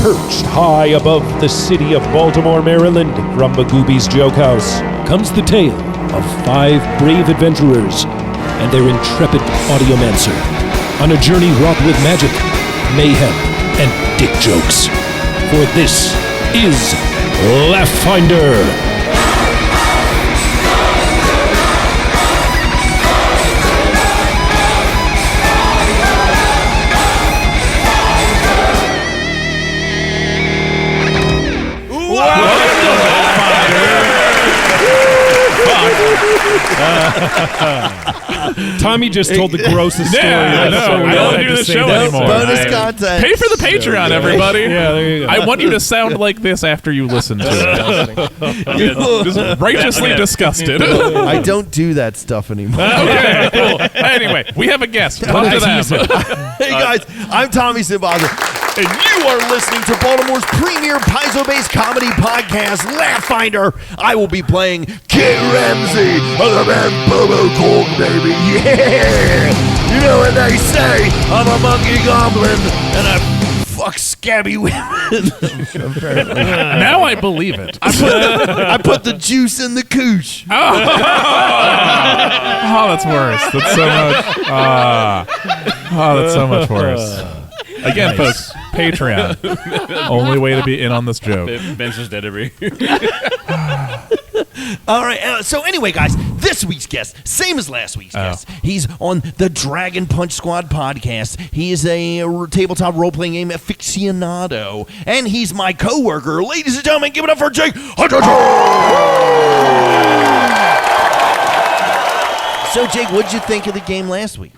Perched high above the city of Baltimore, Maryland, from Magooby's Joke House, comes the tale of 5 brave adventurers and their intrepid audiomancer on a journey wrought with magic, mayhem, and dick jokes. For this is Laugh Finder. Tommy just told the grossest story. I don't do the show anymore. Bonus content. Pay for the Patreon, everybody. Yeah, there you go. I want you to sound like this after you listen to it. Just righteously disgusted. I don't do that stuff anymore. Okay, cool. Anyway, we have a guest. Come to them. Hey guys, I'm Tommy Simbaza, and you are listening to Baltimore's premier piezo-based comedy podcast, Laugh Finder. I will be playing Kid Ramsey of the man Bobo Kong, baby. Yeah! You know what they say, I'm a monkey goblin, and I fuck scabby women. Now I believe it. I put the juice in the cooch. Oh, that's worse. That's so much. That's so much worse. Again, folks, Patreon. Only way to be in on this joke. Ben's just dead every. All right. So anyway, guys, this week's guest, same as last week's guest. He's on the Dragon Punch Squad podcast. He is a tabletop role-playing game aficionado, and he's my coworker. Ladies and gentlemen, give it up for Jake Hutchison. So, Jake, what'd you think of the game last week?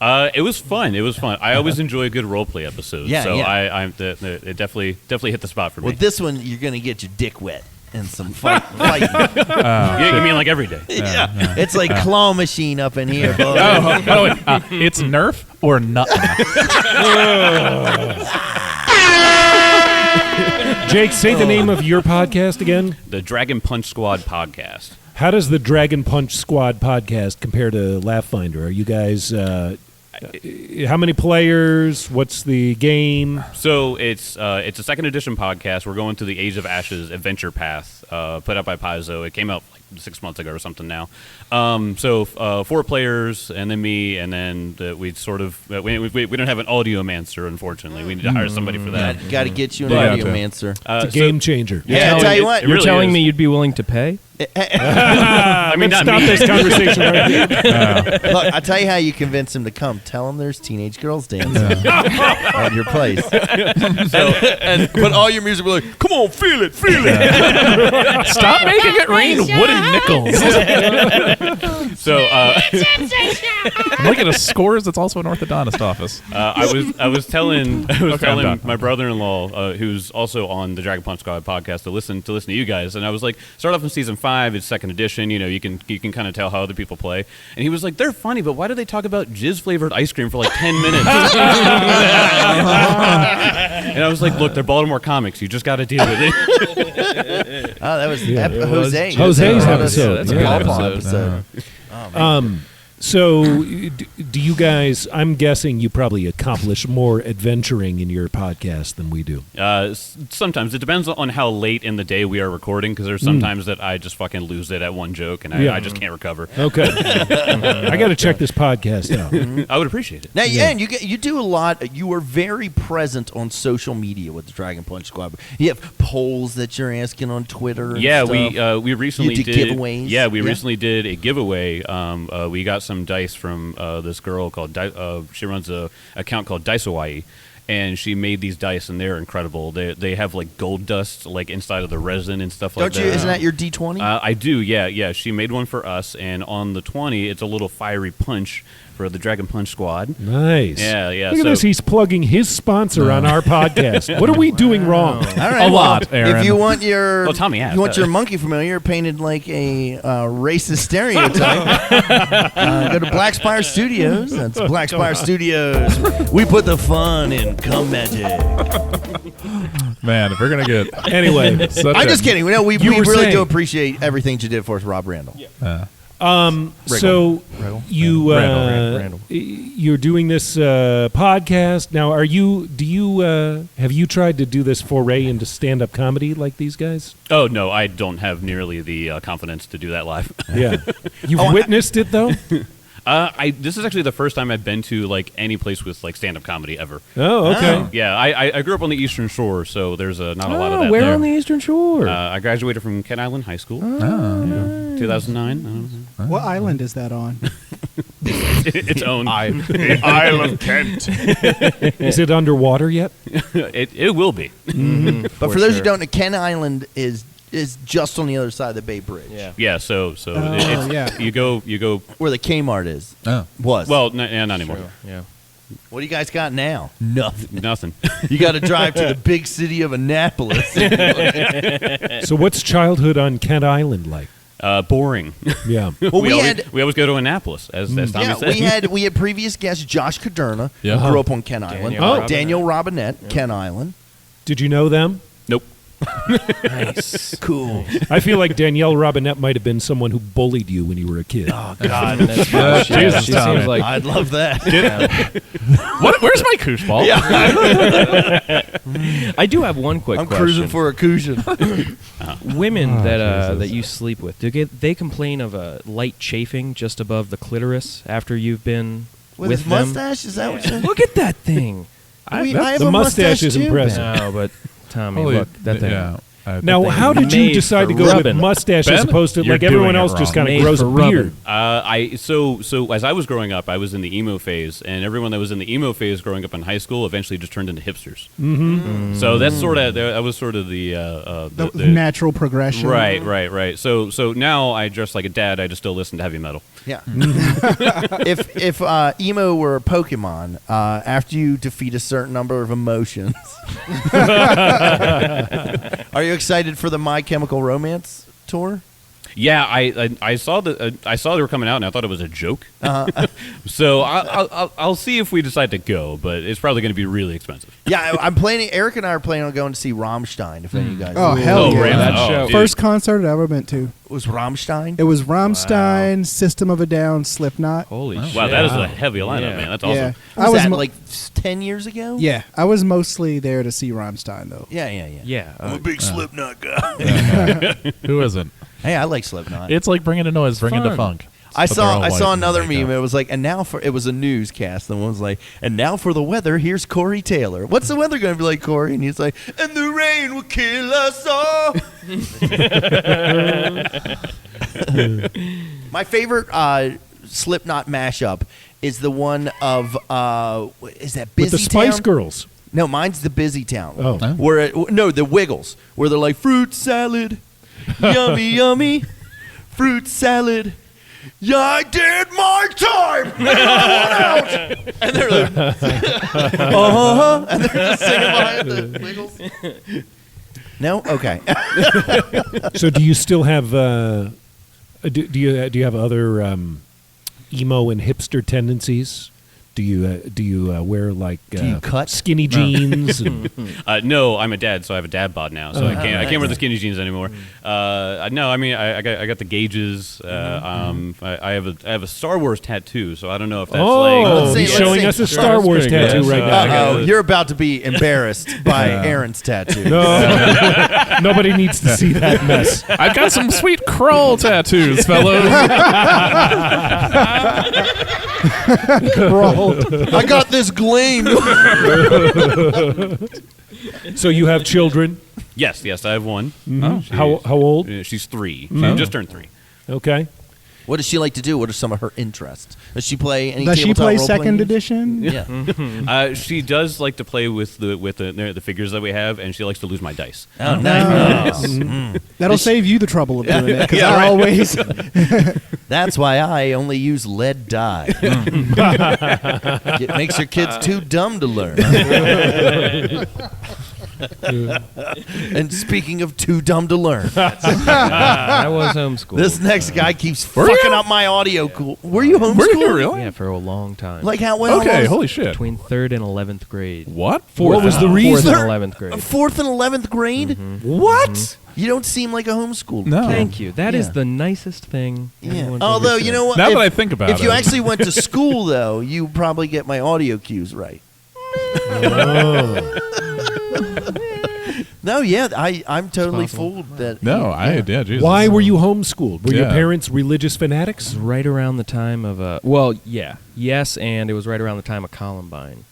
It was fun. I always enjoy a good roleplay episode. Yeah, so yeah. It definitely hit the spot for me. Well, this one, you're going to get your dick wet and some fighting. You mean like every day? Yeah. It's like claw machine up in here, boy. By the way, it's Nerf or nothing. Jake, say the name of your podcast again. The Dragon Punch Squad podcast. How does the Dragon Punch Squad podcast compare to Laugh Finder? Are you guys, how many players? What's the game? So it's a 2nd edition podcast. We're going through the Age of Ashes adventure path, put out by Paizo. It came out like 6 months ago or something now. 4 players, and then me, and then we sort of we don't have an audiomancer, unfortunately. We need to hire somebody for that. Got to get you an audiomancer. It's a game changer. Yeah, I'll tell you what. You're telling me you'd be willing to pay? I mean, Let's stop this conversation right here. Look, I'll tell you how you convince him to come. Tell him there's teenage girls dancing at your place. But all your music will be like, come on, feel it. Stop making it rain wooden nickels. So I'm looking at scores. It's also an orthodontist office. I was telling done. my brother-in-law, who's also on the Dragon Punch Squad podcast, to listen to you guys, and I was like, start off in season 5. It's 2nd edition. You know, you can kind of tell how other people play. And he was like, they're funny, but why do they talk about jizz flavored ice cream for like 10 minutes? And I was like, look, they're Baltimore comics. You just got to deal with it. Oh, that was Jose. Jose's episode. That's a Paw episode. So, do you guys, I'm guessing you probably accomplish more adventuring in your podcast than we do. Sometimes. It depends on how late in the day we are recording, because there's sometimes that I just fucking lose it at one joke, and I just can't recover. Okay. I got to check this podcast out. I would appreciate it. Now, and you do a lot. You are very present on social media with the Dragon Punch Squad. You have polls that you're asking on Twitter. And stuff. we recently did giveaways. Yeah, we recently did a giveaway. We got some dice from this girl called she runs a account called Dice Hawaii, and she made these dice, and they're incredible. They have like gold dust like inside of the resin and stuff like that. Isn't that your D20? I do. Yeah. She made one for us, and on the 20, it's a little fiery punch for the Dragon Punch Squad. Nice. Yeah. Look at this. He's plugging his sponsor on our podcast. What are we doing wrong? All right, a lot, Aaron. If you want your Tommy has. You want your monkey familiar painted like a racist stereotype, go to Black Spire Studios. That's Black Spire Studios. We put the fun in magic. Man, if we're going to get... Anyway. I'm just kidding. We really saying. do appreciate everything you did for us, Rob Randall. So you Randall. you're doing this podcast now. Have you tried to do this foray into stand-up comedy like these guys? Oh no, I don't have nearly the confidence to do that live. Yeah, you've witnessed it though. This is actually the first time I've been to like any place with like stand-up comedy ever. Oh, okay. Yeah, I grew up on the Eastern Shore, so there's not a lot of that Where there. on the Eastern Shore? I graduated from Kent Island High School, 2009. What island is that on? Its own. The Isle of Kent. Is it underwater yet? It will be. But for those who don't know, Kent Island is just on the other side of the Bay Bridge. Yeah. Yeah. So yeah. you go. Where the Kmart is. Oh. Was. Well, not anymore. Yeah. What do you guys got now? Nothing. Nothing. You got to drive to the big city of Annapolis. So what's childhood on Kent Island like? Boring. Yeah. Well, we always go to Annapolis, as Tommy yeah, said. we had previous guest Josh Caderna, Yeah. who grew up on Kent Island. Daniel Robinette, Kent Island. Did you know them? Nope. Nice. Cool. I feel like Danielle Robinette might have been someone who bullied you when you were a kid. Oh God, Jesus, she Tommy. seems like I'd love that. Where's my koosh ball? I do have one quick I'm question. cruising for a cushion. Women that you sleep with, they complain of a light chafing just above the clitoris after you've been With his them? mustache, is that what you're Look at that thing. I have the a mustache is too. impressive. No, but Tommy, Holy- look that thing. Yeah. Now, how did you Made decide to for go with rubbing. mustache as Ben, opposed to you're like everyone doing it else just wrong. kind of Made grows a for rubbing. beard? So as I was growing up, I was in the emo phase, and everyone that was in the emo phase growing up in high school eventually just turned into hipsters. Mm-hmm. So that's that was sort of the natural progression. Right. So now I dress like a dad. I just still listen to heavy metal. Yeah. if emo were a Pokemon, after you defeat a certain number of emotions, are you excited for the My Chemical Romance tour? Yeah, I saw they were coming out, and I thought it was a joke. So I'll see if we decide to go, but it's probably going to be really expensive. Yeah, I'm planning. Eric and I are planning on going to see Rammstein. If any of you guys, Oh, hell yeah. really? That Oh, show. dude. First concert I ever went to. was Rammstein. It was Rammstein, System of a Down, Slipknot. Holy shit. Wow, that is a heavy lineup, Yeah. man. That's Yeah. awesome. Was that mo- like 10 years ago? Yeah, I was mostly there to see Rammstein, though. Yeah. Yeah. I'm a big Slipknot guy. Who isn't? Hey, I like Slipknot. It's like bringing a noise, bringing the fun. funk. I But they're all white saw and another makeup. meme. It was like, and now for it was a newscast. The one was like, and now for the weather. Here's Corey Taylor. What's the weather going to be like, Corey? And he's like, and the rain will kill us all. My favorite Slipknot mashup is the one of is that Busy With the Spice Town? Girls. No, mine's the Busy Town. Oh. Huh? No, the Wiggles, where they're like fruit salad, yummy yummy, fruit salad. Yeah, I did my time. And I went out. And they're like, and they're just singing behind the Wiggles. No, okay. So do you still have do you have other emo and hipster tendencies? Do you wear like you cut? skinny jeans? And, No, I'm a dad, so I have a dad bod now, so I can't wear the skinny jeans anymore. No, I mean I got the gauges. I have a Star Wars tattoo, so I don't know if that's like. Let's see, he's let's showing see. us a Sure, Star that's Wars pretty good. tattoo right now. Uh-oh, you're about to be embarrassed by Aaron's tattoo. No, nobody needs to see that mess. I've got some sweet crawl tattoos, fellows. I got this gleam. So you have children? Yes, I have one. How old? She's 3. She just turned 3. Okay. What does she like to do? What are some of her interests? Does she play any Does she tabletop play role-playing second games? edition? Yeah. She does like to play with the figures that we have, and she likes to lose my dice. Oh, nice. That'll save you the trouble of doing it, because Yeah, I right. always... That's why I only use lead dye. It makes your kids too dumb to learn. And speaking of too dumb to learn, I was homeschooled. this next guy keeps fucking up my audio. Cool. Were you homeschooled? Were you really? Yeah, for a long time. Like how well? Okay, holy shit. Between 3rd and 11th grade. What? What was the 4th reason? and 11th grade. 4th and 11th grade? What? You don't seem like a homeschooled. No. Thank you. That is Yeah. the nicest thing. Yeah. anyone's Although, ever you said. know what? Now if, that I think about it. if you actually went to school, though, you probably get my audio cues right. No, yeah, I'm totally possible. fooled that. No, yeah, Jesus. Why were you homeschooled? Were your Yeah. parents religious fanatics? It was right around the time of yes, and it was right around the time of Columbine.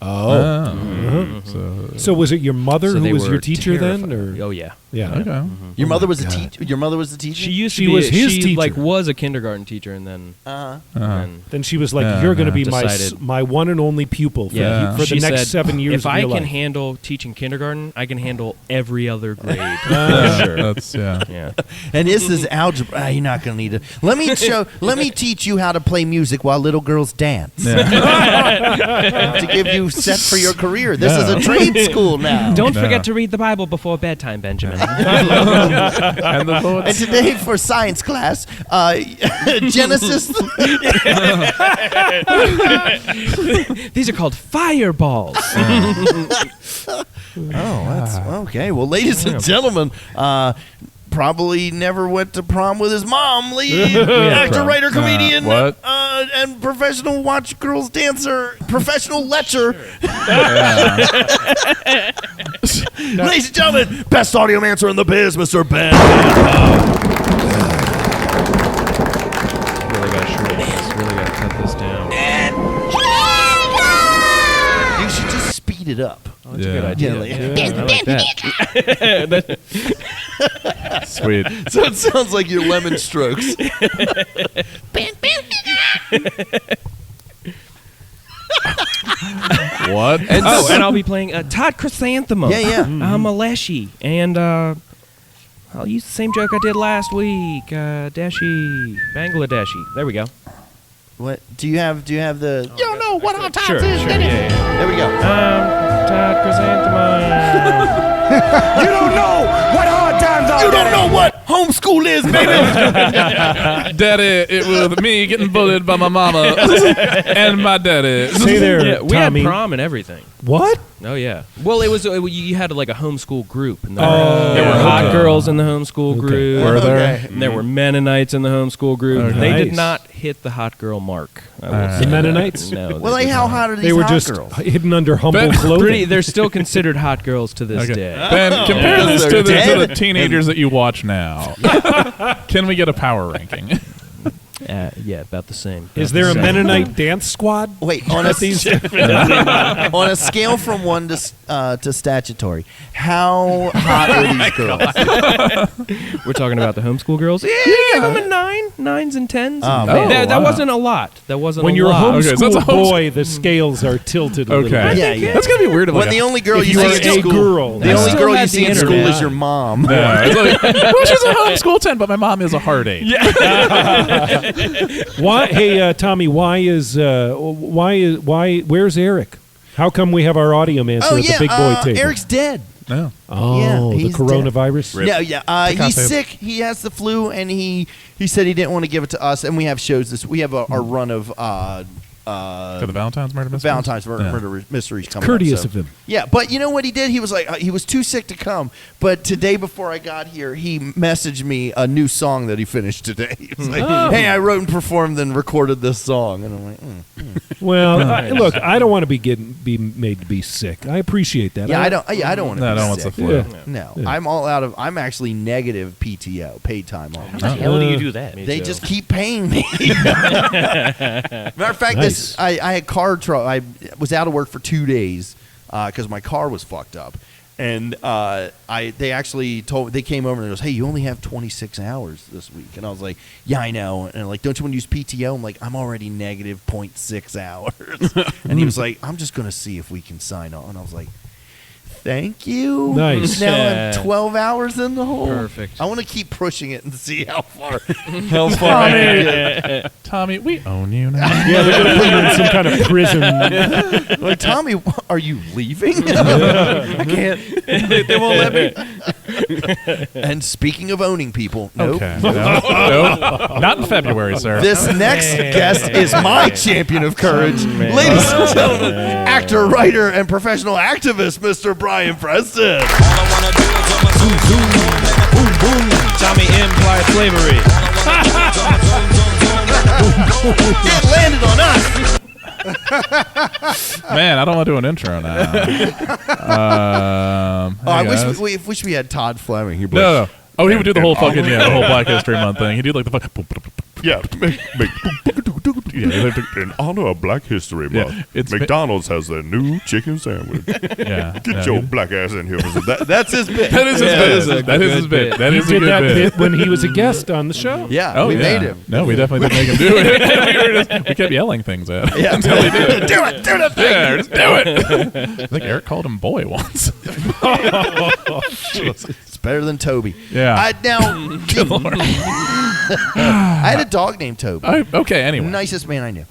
So was it your mother So who they was your were teacher then, terrified. or Oh yeah. yeah? Okay. Your mother was a teacher. Your mother was the teacher. She used She to be. was his she teacher. like was a kindergarten teacher, and then and Then she was like, Yeah, "You're going to yeah. be Decided. my one and only pupil for, yeah, for she the next said, 7 years if of I your can life." handle teaching kindergarten, I can handle every other grade. Yeah, that's Yeah. And this is algebra. You're not going to need it. Let me teach you how to play music while little girls dance. To give you set for your career. This is a trade school now. Don't No. forget to read the Bible before bedtime, Benjamin. and the And today for science class, Genesis. These are called fireballs. Oh, that's okay. Well, ladies and gentlemen, probably never went to prom with his mom. Actor, prom. writer, comedian, What? and professional watch girls dancer, professional lecher. Ladies and gentlemen, best audio answer in the biz, Mr. Ben. Really gotta shorten this. Really gotta cut this down. You should just speed it up. Oh, that's a good idea. Yeah, like- I like that. Sweet. So it sounds like your lemon strokes. What? And And I'll be playing Todd Chrysanthemum. Yeah, yeah. I'm a Leshy. And I'll use the same joke I did last week. Dashi. Bangladeshi. There we go. What do you have? Do you have the? You don't know what our time is. Sure, yeah. There we go. Todd Chrysanthemum. You don't know what hard times are. You don't know what homeschool is, baby. Daddy, it was me getting bullied by my mama and my daddy. Say there, Yeah, we had Tommy. prom and everything. What? Oh yeah. Well, it was you had like a homeschool group, and there Oh, were hot okay. girls in the homeschool group. Were there? Okay. And there were Mennonites in the homeschool group. Okay. They did Nice. not hit the hot girl mark. I will The say. Mennonites? No. Well, like how hot are these They were hot just girls? hidden under humble Ben- clothing. They're still considered hot girls to this Okay. day. Ben, compare this They're to the dead. teenagers that you watch now. Can we get a power ranking? Yeah, about the same. Is About there the a same. Mennonite dance squad? Wait, on a on a scale from 1 to statutory, how hot are these girls? We're talking about the homeschool girls. Yeah, I'm a 9s and 10s. Oh, man. that Wow. wasn't a lot. That wasn't When a you're a lot. Okay, so homeschool that's a boy, the scales are tilted a little Okay. bit. Yeah, yeah. That's going to be weird. If When like the only girl If you you see are in a school, girl. the I only still girl you had see the in school internet. is your mom. Yeah, it's like, well, she's a homeschool 10, but my mom is a hard 8. Why? Hey, Tommy. Where's Eric? How come we have our audio man Oh at yeah, the big boy table? Eric's dead. No. Oh, Yeah, the he's coronavirus. No, yeah, he's Picasso. sick. He has the flu, and he said he didn't want to give it to us. And we have shows this. We have our run of For the Valentine's Murder Mystery? Valentine's Yeah. Murder Mysteries coming Courteous up. of him. Yeah, but you know what he did? He was like, he was too sick to come. But today, before I got here, he messaged me a new song that he finished today. He was like, "Hey, I wrote and performed and recorded this song," and I'm like, Well, look, I don't want to be made to be sick. I appreciate that. "Yeah, I don't want to." No, be no one's sick. the flu. Yeah. No, Yeah. I'm all out of. I'm actually negative PTO, paid time off. How the hell do you do that? They just keep paying me. Matter of fact, Nice. I had car trouble. I was out of work for 2 days because my car was fucked up, and they actually they came over and goes, "Hey, you only have 26 hours this week," and I was like, "Yeah, I know," and they're like, "Don't you want to use PTO?" I'm like, "I'm already negative 0.6 hours," and he was like, "I'm just gonna see if we can sign on," and I was like, Thank you. Nice. Now I'm 12 hours in the hole. Perfect. I want to keep pushing it and see how far I can get. Tommy, we own you now. Yeah, they're going to put you in some kind of prison. Like, Tommy, are you leaving? I can't. They won't let me. And speaking of owning people, nope. Okay. No, not in February, sir. This next guest is my champion of courage. Ladies and gentlemen, actor, writer, and professional activist, Mr. Brian Preston. Tommy implied slavery. It landed on us. Man, I don't want to do an intro now. I hey, guys. wish we had Todd Fleming. He'd be No, like, no. Oh, he would do the whole fucking the whole Black History Month thing. He'd do like the fucking Yeah, in honor of Black History Month, it's McDonald's has their new chicken sandwich. yeah. Get your black ass in here. that's his bit. That is his bit. That is his bit. That You is a did good that bit. bit when he was a guest on the show. Yeah, Oh, we yeah. made him. No, we definitely didn't make him do it. we kept yelling things at him. Yeah, Until he did it. do it, do the thing. Yeah, just do it. I think Eric called him boy once. It's better than Toby. Yeah. I had a dog named Toby. Okay, anyway. Nicest man I knew.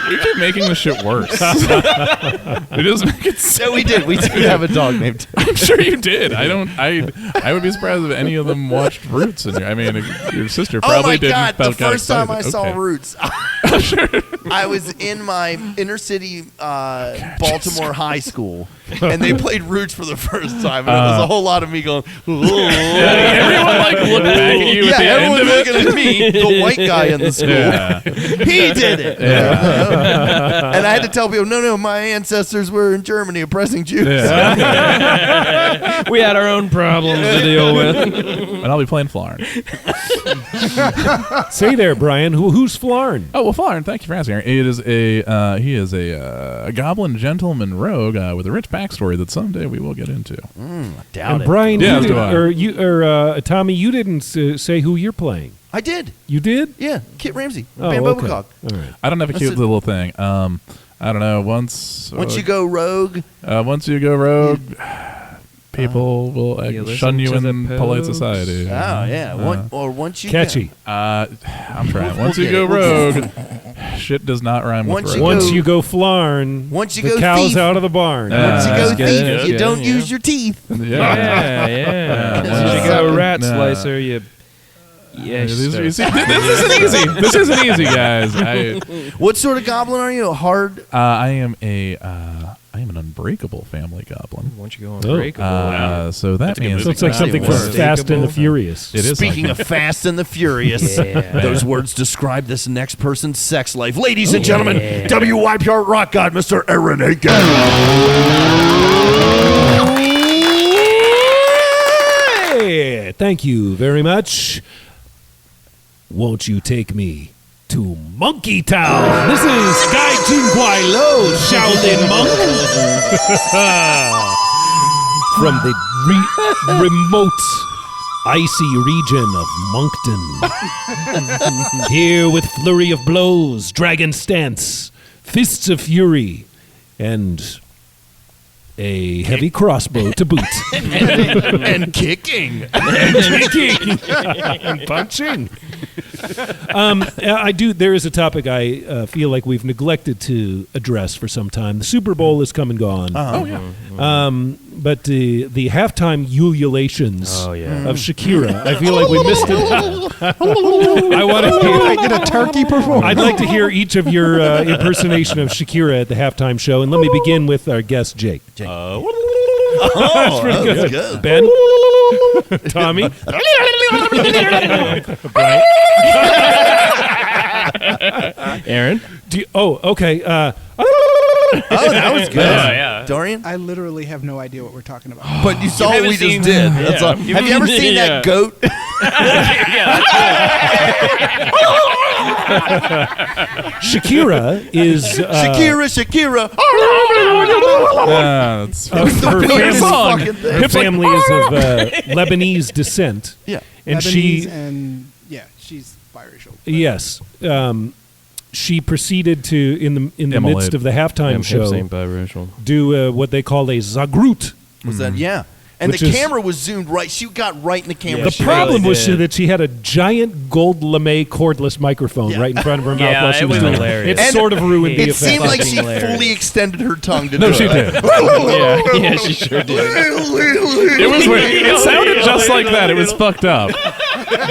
We keep making this shit worse. It doesn't make it sense. So we did have a dog named Toby. I'm sure you did. I would be surprised if any of them watched Roots. And I mean, your sister Oh probably my didn't. God! The felt kinda first time I excited. saw Okay. Roots, I was in my inner city Baltimore high school, and they played Roots for the first time, and it was a whole lot of me going, "Ooh." Everyone like looked back at you at the end everyone's of it. looking at me, the white guy in the school. Yeah. He did it. And I had to tell people, no, my ancestors were in Germany oppressing Jews. Yeah. We had our own problems to deal with. And I'll be playing Flarn. Say there, Brian. Who's Flarn? Oh well, Flarn. Thank you for asking. He is a goblin gentleman rogue with a rich backstory that someday we will get into. Doubt And it. Brian, Yeah, you so do I. did, Tommy, you didn't say who you're playing. I did. You did? Yeah, Kit Ramsey. Oh, Bam okay. Bobacog. All right. I don't have a That's cute it. little thing. I don't know. Once Once you go rogue, people will You listen shun you to the in polite post. society. once you Catchy. I'm trying. Once you get go it. We'll get rogue, shit does not rhyme Once with you rogue. Once go- you go Flarn, Once you the go cow's thief. out of the barn. Once you go That's thief, good, that's you good, don't yeah. use your teeth. Yeah. Yeah. Yeah. Once you go rat Nah. slicer, you. Yes. This isn't easy. This isn't easy, guys. What sort of goblin are you? A hard? I am an unbreakable family goblin. Once you go Oh. unbreakable. So that a good means So it's like something from Unbreakable. Fast and the Furious. it is Speaking like of Fast and the Furious, Yeah. those words describe this next person's sex life. Ladies and gentlemen, WYPR rock god, Mr. Aaron Aiken. Hey, thank you very much. Won't you take me to Monkey Town? This is Guy Jinguai Lo, Shaolin Monk. From the remote, icy region of Moncton. Here with flurry of blows, dragon stance, fists of fury, and a heavy crossbow to boot. And kicking. And punching. I do. There is a topic I feel like we've neglected to address for some time. The Super Bowl has come and gone. oh yeah. But the halftime ululations Oh, yeah. of Shakira, I feel like we missed it. I want to I hear. did a turkey performance. I'd like to hear each of your impersonation of Shakira at the halftime show, and let me begin with our guest Jake. Oh, that was good. Ben, Tommy, Brian. Aaron? Okay. Oh, that was good. yeah. Dorian? I literally have no idea what we're talking about. But you saw what haven't we just seen- did. That's Yeah. all. Have you ever seen that goat? Shakira is Shakira. That's her Weirdest family, fucking thing. her family is of Lebanese descent. Yeah. And Lebanese she, and yeah, she's biracial. yes, she proceeded to in the Immolate. midst of the halftime show Same biracial. do what they call a zagroot. Was that yeah? And Which the is- camera was zoomed right. She got right in the camera. The she problem really was did. that she had a giant gold lame cordless microphone Yeah. right in front of her mouth Yeah, while she it was was doing it. hilarious. It And sort of ruined the it effect. seemed like she Hilarious. fully extended her tongue to No, do she it. did. Yeah, she sure did. It was weird. It sounded just like that. It was fucked up.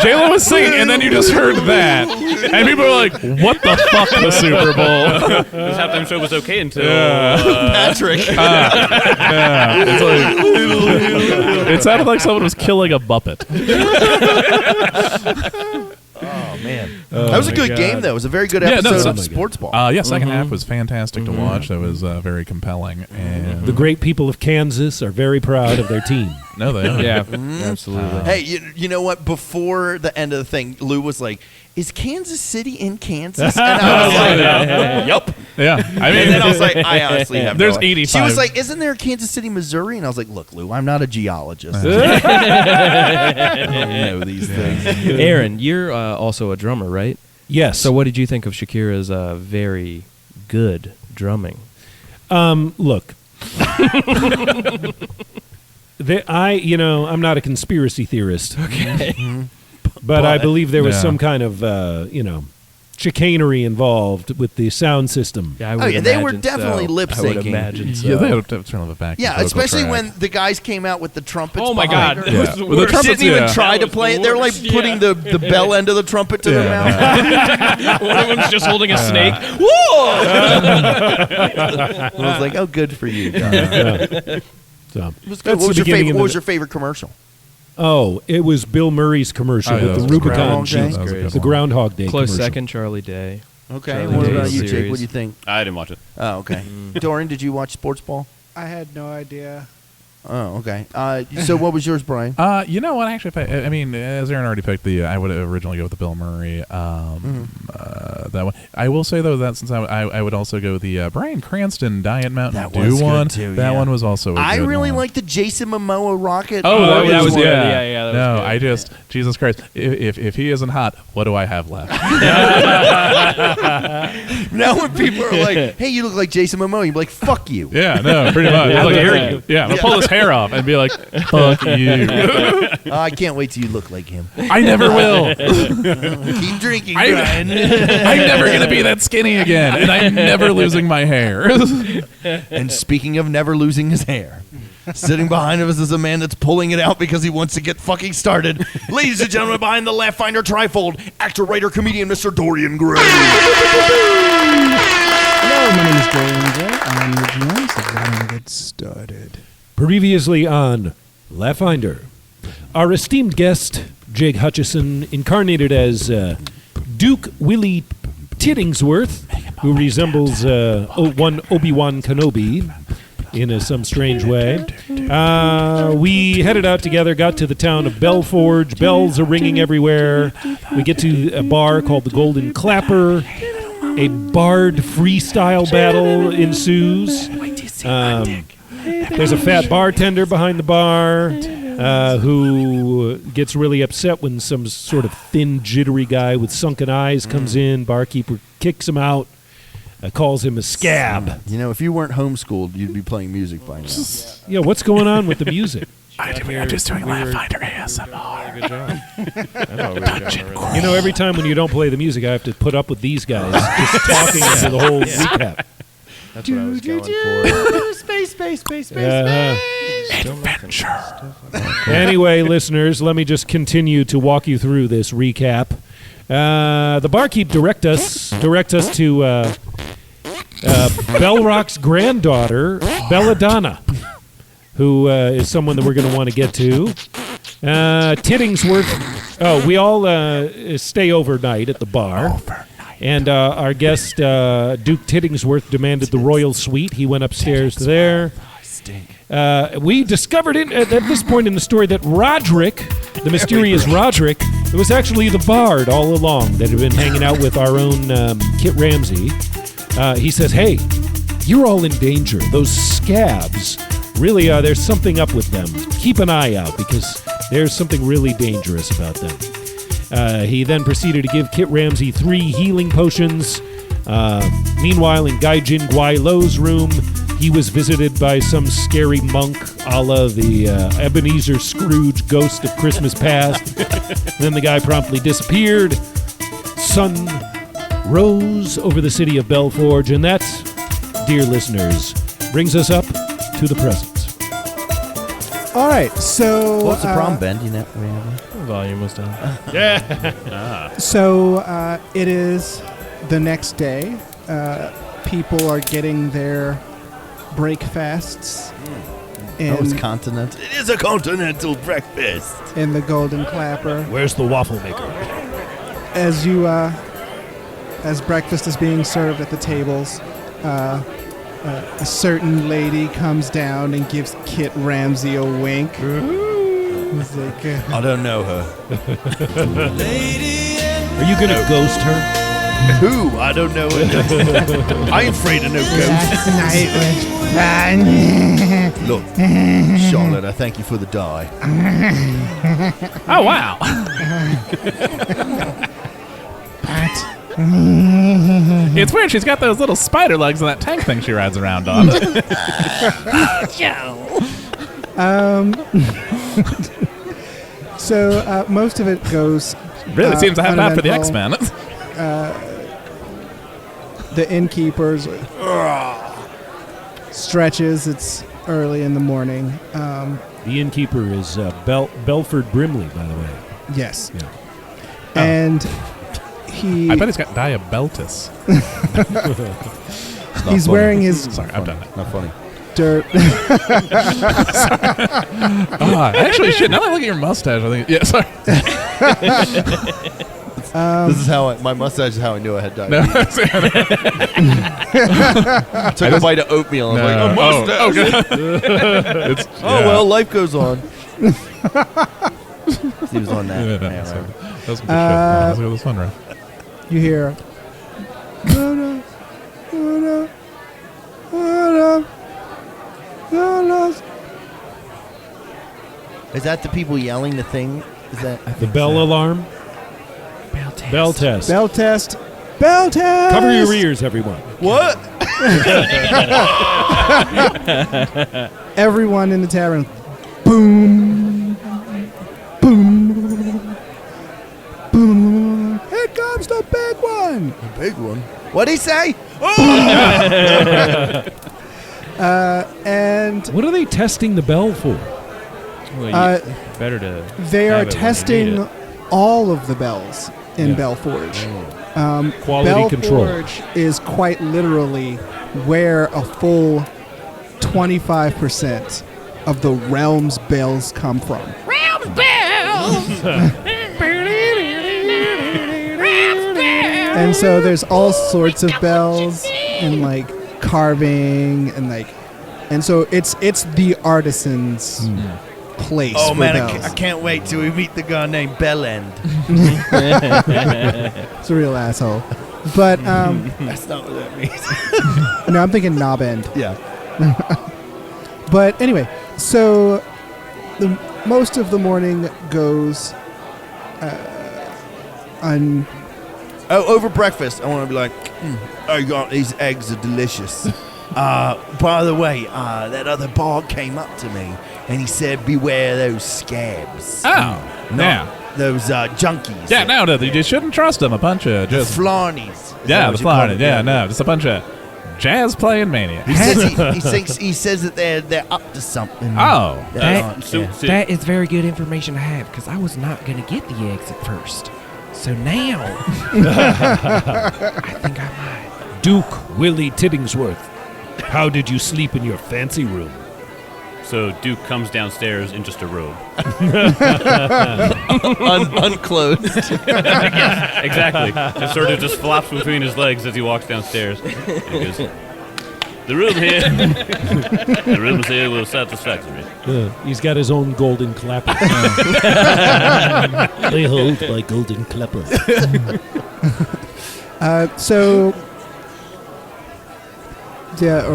J-Lo was singing, and then you just heard that. And people were like, what the fuck, the Super Bowl? This halftime show was okay until Patrick. It's like, it sounded like someone was killing a Muppet. Oh man, that was a good game though. It was a very good Yeah, no, episode so- of Sports Ball. Yeah, second half was fantastic to watch. That was very compelling. And The great people of Kansas are very proud of their team. no, they are. Yeah, absolutely. Hey, you know what? Before the end of the thing, Lou was like, "Is Kansas City in Kansas?" And I was like, "Yup." Yeah, I And mean, then I was like, "I honestly have." There's no idea." 85. She was like, "Isn't there Kansas City, Missouri?" And I was like, "Look, Lou, I'm not a geologist. I don't know these things." Aaron, you're also a drummer, right? Yes. So what did you think of Shakira's very good drumming? Look. I'm not a conspiracy theorist. Okay. But I believe there was Yeah. some kind of, chicanery involved with the sound system. Yeah, I Oh, would yeah, they were imagine definitely so. lip I would syncing. imagine so. yeah, they had a turn of a back. Yeah, especially when the guys came out with the trumpets. Oh my behind God. her. Yeah. Well, the trumpets, Didn't even yeah. try to play it. They're like putting the bell end of the trumpet to their mouth. One of them's just holding a snake. I was like, "Oh, good for you." guys. So It was good. that's What was the your beginning favorite? of What the- was your favorite commercial? Oh, it was Bill Murray's commercial Oh, yeah, with that the was Rubicon Groundhog Day? cheese. That was a good The one. Groundhog Day Close commercial. second, Charlie Day. Okay. Charlie What about Day's you, Jake? series. What do you think? I didn't watch it. Oh, okay. Dorian, did you watch Sports Ball? I had no idea. Oh, okay. So what was yours, Brian? You know what? Actually, I mean, as Aaron already picked I would originally go with the Bill Murray. That one. I will say though that since I would also go with the Bryan Cranston Diet Mountain That Dew was good, one. too, that yeah. one was also. I good really one. like the Jason Momoa rocket. that was one. good. Yeah, that was no, good. I just Jesus Christ. If he isn't hot, what do I have left? Now when people are like, "Hey, you look like Jason Momoa," you're like, "Fuck you." Yeah, no, pretty much. How Like, dare you? Yeah, I'm gonna pull his hair off and be like, "Fuck you." I can't wait till you look like him. I never will. Keep drinking, Brian. I'm never gonna be that skinny again, and I'm never losing my hair. And speaking of never losing his hair, sitting behind us is a man that's pulling it out because he wants to get fucking started. Ladies and gentlemen, behind the Laugh Finder trifold, actor, writer, comedian, Mr. Dorian Gray. Hello, my name is Dorian Gray. I'm the GM, so we're going to get started. Previously on Laugh-Finder, our esteemed guest, Jake Hutchison, incarnated as Duke Willie Tittingsworth, who resembles one Obi-Wan Kenobi in some strange way. We headed out together, got to the town of Belforge. Bells are ringing everywhere. We get to a bar called the Golden Clapper. A bard freestyle battle ensues. There's a fat bartender behind the bar who gets really upset when some sort of thin, jittery guy with sunken eyes comes in. Barkeeper kicks him out, calls him a scab. You know, if you weren't homeschooled, you'd be playing music by now. Yeah, what's going on with the music? I'm just doing Laugh-Finder ASMR. Good job. I thought we were doing really You know, every time when you don't play the music, I have to put up with these guys just talking into the whole recap. That's what I was going for. Space. Anyway, listeners, let me just continue to walk you through this recap. The barkeep directs us to Belrock's granddaughter, Belladonna, who is someone that we're going to want to get to. Tittingsworth. Oh, we all stay overnight at the bar. And our guest, Duke Tittingsworth, demanded the royal suite. He went upstairs to there. We discovered at this point in the story that Roderick, the mysterious Roderick, it was actually the bard all along that had been hanging out with our own Kit Ramsey. He says, "Hey, you're all in danger. Those scabs, really, there's something up with them. Keep an eye out because there's something really dangerous about them." He then proceeded to give Kit Ramsey 3 healing potions, Meanwhile, in Gaijin Guailo's room, he was visited by some scary monk a la the Ebenezer Scrooge ghost of Christmas past. Then the guy promptly disappeared. Sun rose over the city of Belforge, and that, dear listeners, brings us up to the present. All right, so What's the problem, Ben? Do you know? The volume was down. So it is the next day. People are getting their breakfasts It's in, continental. It is a continental breakfast. in the Golden Clapper. Where's the waffle maker? As breakfast is being served at the tables, a certain lady comes down and gives Kit Ramsey a wink. He's like, I don't know her. Are you going to ghost her? Who? I don't know her. I ain't afraid of no ghosts. last night was fun. Look, Charlotte, I thank you for the die. Oh, wow. It's weird. She's got those little spider legs and that tank thing she rides around on. So most of it goes. Really seems to have that for the uneventful. X-Men. The innkeeper's stretches. It's early in the morning. The innkeeper is Belford Brimley, by the way. Yes. Yeah. And he. I bet he's got diabetes. He's wearing his Sorry, I've done that. Not funny. dirt. Actually, shit, now that I look at your mustache, I think... Yeah, sorry. This is how my mustache is how I knew I had No, diabetes. Took a bite of oatmeal and I was like, oh, okay. It's, well, life goes on. He was on that. Yeah, Yeah, so right. that was some good shit. Let's go this one, right? You hear. Is that the people yelling the thing? Is that The bell alarm. Bell test. Bell test. Bell test. Cover your ears, everyone. what? Everyone in the tavern. Boom. Boom. Boom. Here comes the big one. A big one. What'd he say? And What are they testing the bell for? Well, better to. they are have it when you need testing it. all of the bells in Yeah. Belforge. Quality control. Belforge is quite literally where a full 25% of the realm's bells come from. And so there's all sorts of bells and like carving and so it's the artisan's place. Oh, for man, bells. I can't wait till we meet the guy named Bellend. It's a real asshole. But That's not what that means. no, I'm thinking knob end. Yeah. But anyway, so most of the morning goes on. Oh, over breakfast, I want to be like, oh, you got these eggs are delicious. By the way, that other bard came up to me and he said, beware those scabs. Oh, yeah. Those junkies. Yeah, no, you shouldn't trust them. A bunch of just... Flarnies. Yeah, the Flurry. Yeah, no, just a bunch of jazz-playing maniacs. He says he says that they're up to something. Oh. That is very good information to have because I was not going to get the eggs at first. So now, I think I might. Duke Willie Tittingsworth, how did you sleep in your fancy room? So Duke comes downstairs in just a robe. Unclothed. Exactly. It sort of just flops between his legs as he walks downstairs. And he goes, the room here will satisfactory. He's got his own golden clapper. I hold my golden clapper. So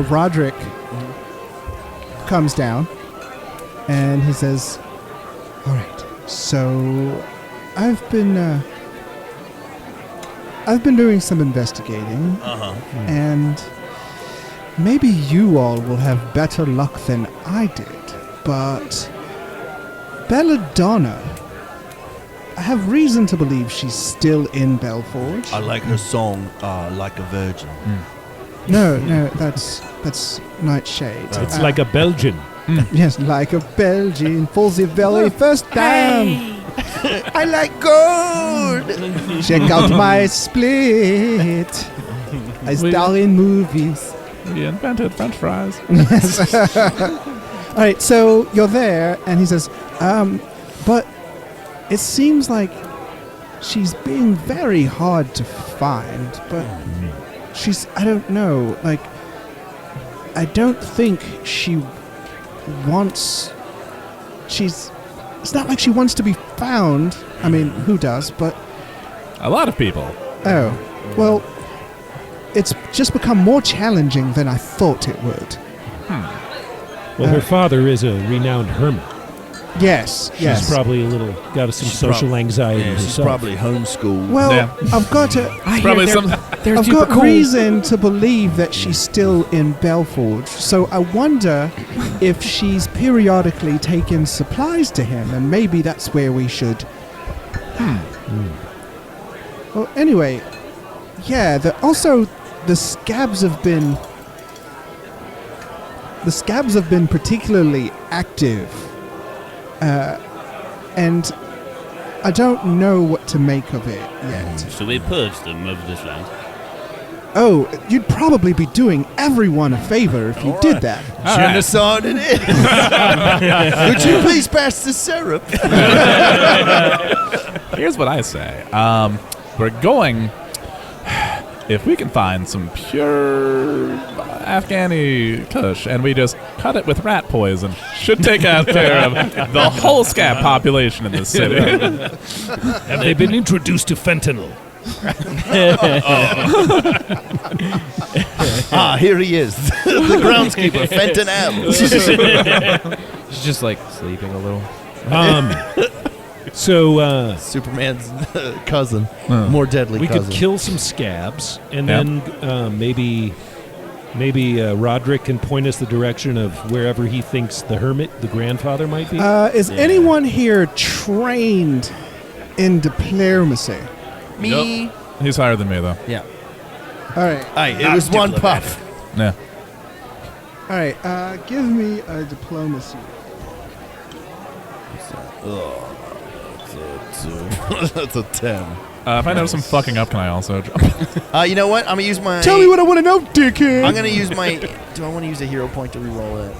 Roderick comes down and he says, all right, so I've been I've been doing some investigating, and maybe you all will have better luck than I did, but Belladonna, I have reason to believe she's still in Belforge. I like her song, Like a Virgin. No, that's Nightshade. It's like a Belgian. Yes, like a Belgian falls the very first time. I like gold! Check out my split. I star in movies. We invented French fries. All right, so you're there, and he says, but it seems like she's being very hard to find, but I don't know, like, I don't think she wants, it's not like she wants to be found. I mean, who does, but... A lot of people. Oh, well, it's just become more challenging than I thought it would. Well, her father is a renowned hermit. Yes, She's yes. probably got some social anxiety She's herself. probably homeschooled. Well, Yeah. I've got to... Probably some. I've got reason to believe that she's still in Belforge, so I wonder if she's periodically taking supplies to him, and maybe that's where we should... Well, anyway, yeah, also the scabs have been particularly active, and I don't know what to make of it yet. So we purge them of this land. Oh, you'd probably be doing everyone a favor if you did that. Genocide it is. Could you please pass the syrup? Here's what I say. We're going. If we can find some pure Afghani Kush and we just cut it with rat poison, should take out care of the whole scab population in this city. Have they been introduced to fentanyl? Here he is. The groundskeeper, Fenton Adams. She's just like sleeping a little. So Superman's cousin. More deadly we cousin. could kill some scabs, and Yep. then maybe Roderick can point us the direction of wherever he thinks the hermit, the grandfather, might be. Is anyone here trained in diplomacy? Me. He's higher than me, though. Yeah. All right, It was one puff. Yeah. all right. Give me a diplomacy. That's a 10. If I notice him fucking up, can I also jump? You know what? I'm gonna use my. Tell me what I want to know, dickhead. I'm gonna use my. Do I want to use a hero point to reroll that?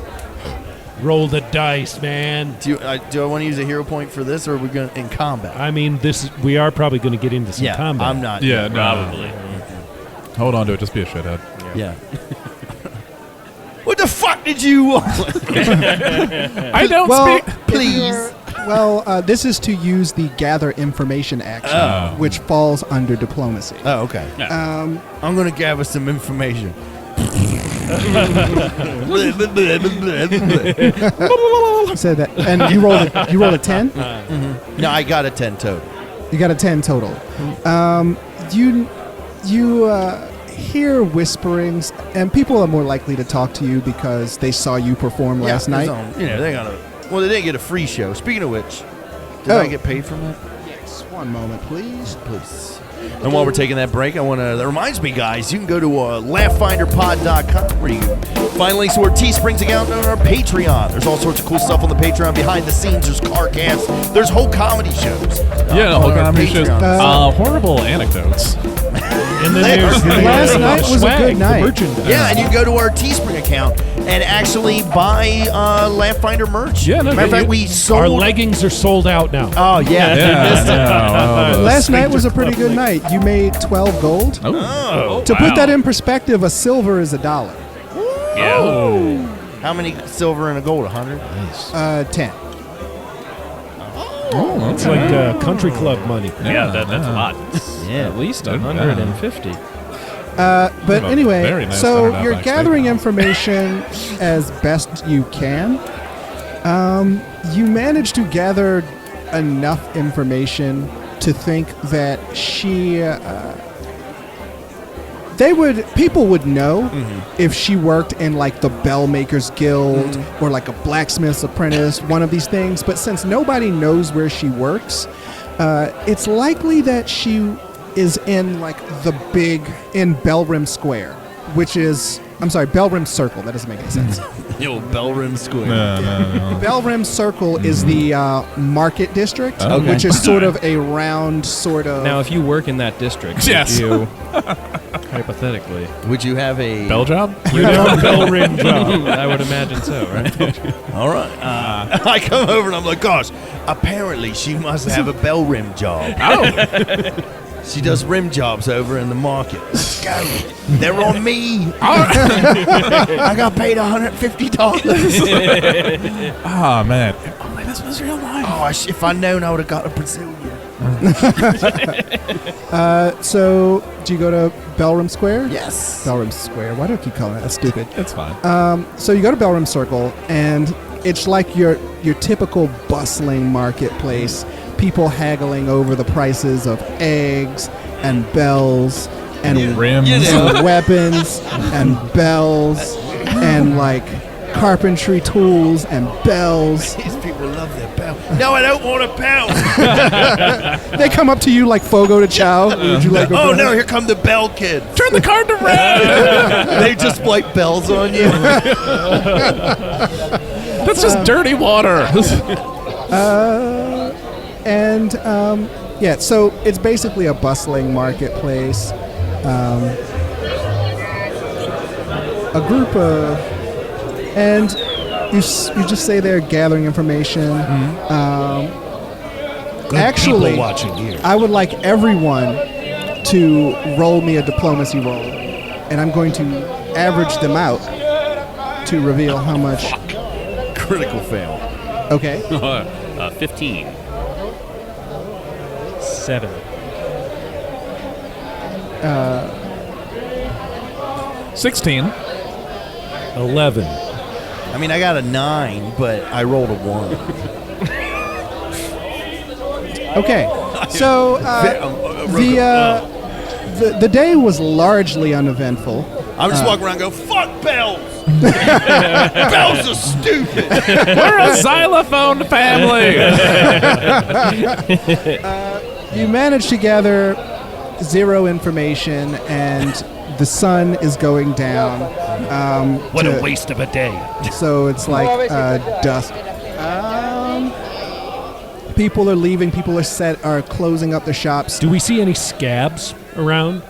Roll the dice, man. Do I want to use a hero point for this, or are we going in combat? I mean, we are probably going to get into some combat. I'm not. Yeah, no. Probably. Hold on to it. Just be a shithead. Yeah. What the fuck did you want? I don't speak. Please. Well, this is to use the gather information action, which falls under diplomacy. Oh, okay. I'm going to gather some information. Said that, and you rolled a 10. No, I got a 10 total. You got a 10 total. You hear whisperings, and people are more likely to talk to you because they saw you perform last night. They got they didn't get a free show. Speaking of which, did Oh. I get paid from that? Yes. One moment, please. Please. And while we're taking that break, that reminds me, guys, you can go to laughfinderpod.com where you can find links to our Teesprings account and our Patreon. There's all sorts of cool stuff on the Patreon. Behind the scenes, there's car casts. There's whole comedy shows. Yeah, the on whole our comedy shows. Patreon. Horrible anecdotes. And then there's Last night was a swag, good the night. merchandise. Yeah, and you can go to our Teespring account and actually buy Laughfinder merch. Yeah, no, Matter of fact, we Our sold. leggings are sold out now. Oh, yeah. Last night was a pretty good night. You made 12 gold. Oh. To put that in perspective, a silver is $1. Yeah. How many silver and a gold? 100? 10. It's like country club money. Yeah, that's a lot. Yeah, at least 150. But Very anyway, nice so $100 you're steak. gathering information as best you can. You manage to gather enough information to think that she people would know if she worked in like the Bell Makers Guild or like a blacksmith's apprentice, one of these things. But since nobody knows where she works, it's likely that she is in like in Bellrim Square, which is, Bellrim Circle. That doesn't make any sense. Yo, Bellrim Square. No. Bellrim Circle is the market district, Okay. which is sort of a round sort of. Now, if you work in that district, Yes. would you, hypothetically, Would you have a Bell job? you know, bell ring job? I would imagine so, right? All right. I come over and I'm like, gosh, apparently she must have a bell rim job. Oh. She does rim jobs over in the market. Let's go. They're on me. I got paid $150. Oh, man. If only this was real life. Oh, if I'd known, I would have got a Brazilian. So, do you go to Bellrim Square? Yes. Bellrim Square. Why do I keep calling it? That's stupid. It's fine. So you go to Bellrim Circle, and it's like your typical bustling marketplace. People haggling over the prices of eggs and bells and Rims. and weapons and bells and like carpentry tools and bells. These people love their bell. No, I don't want a bell. They come up to you like Fogo de Chao. Would you like a Oh, bell? no, here come the bell kids. Turn the card to red. They just wipe bells on you. That's just dirty water. So it's basically a bustling marketplace. A group of, and you just say they're gathering information. Actually, people watching here. I would like everyone to roll me a diplomacy roll, and I'm going to average them out to reveal how much. Critical fail. Okay. 15. 7. 16. 11. I mean, I got a 9, but I rolled a 1. Okay. So the day was largely uneventful. I'm just walking around and go, fuck bells! Bells are stupid! We're a xylophone family. You managed to gather 0 information, and the sun is going down. What a waste of a day. So it's like dusk. People are leaving. People are closing up the shops. Do we see any scabs around?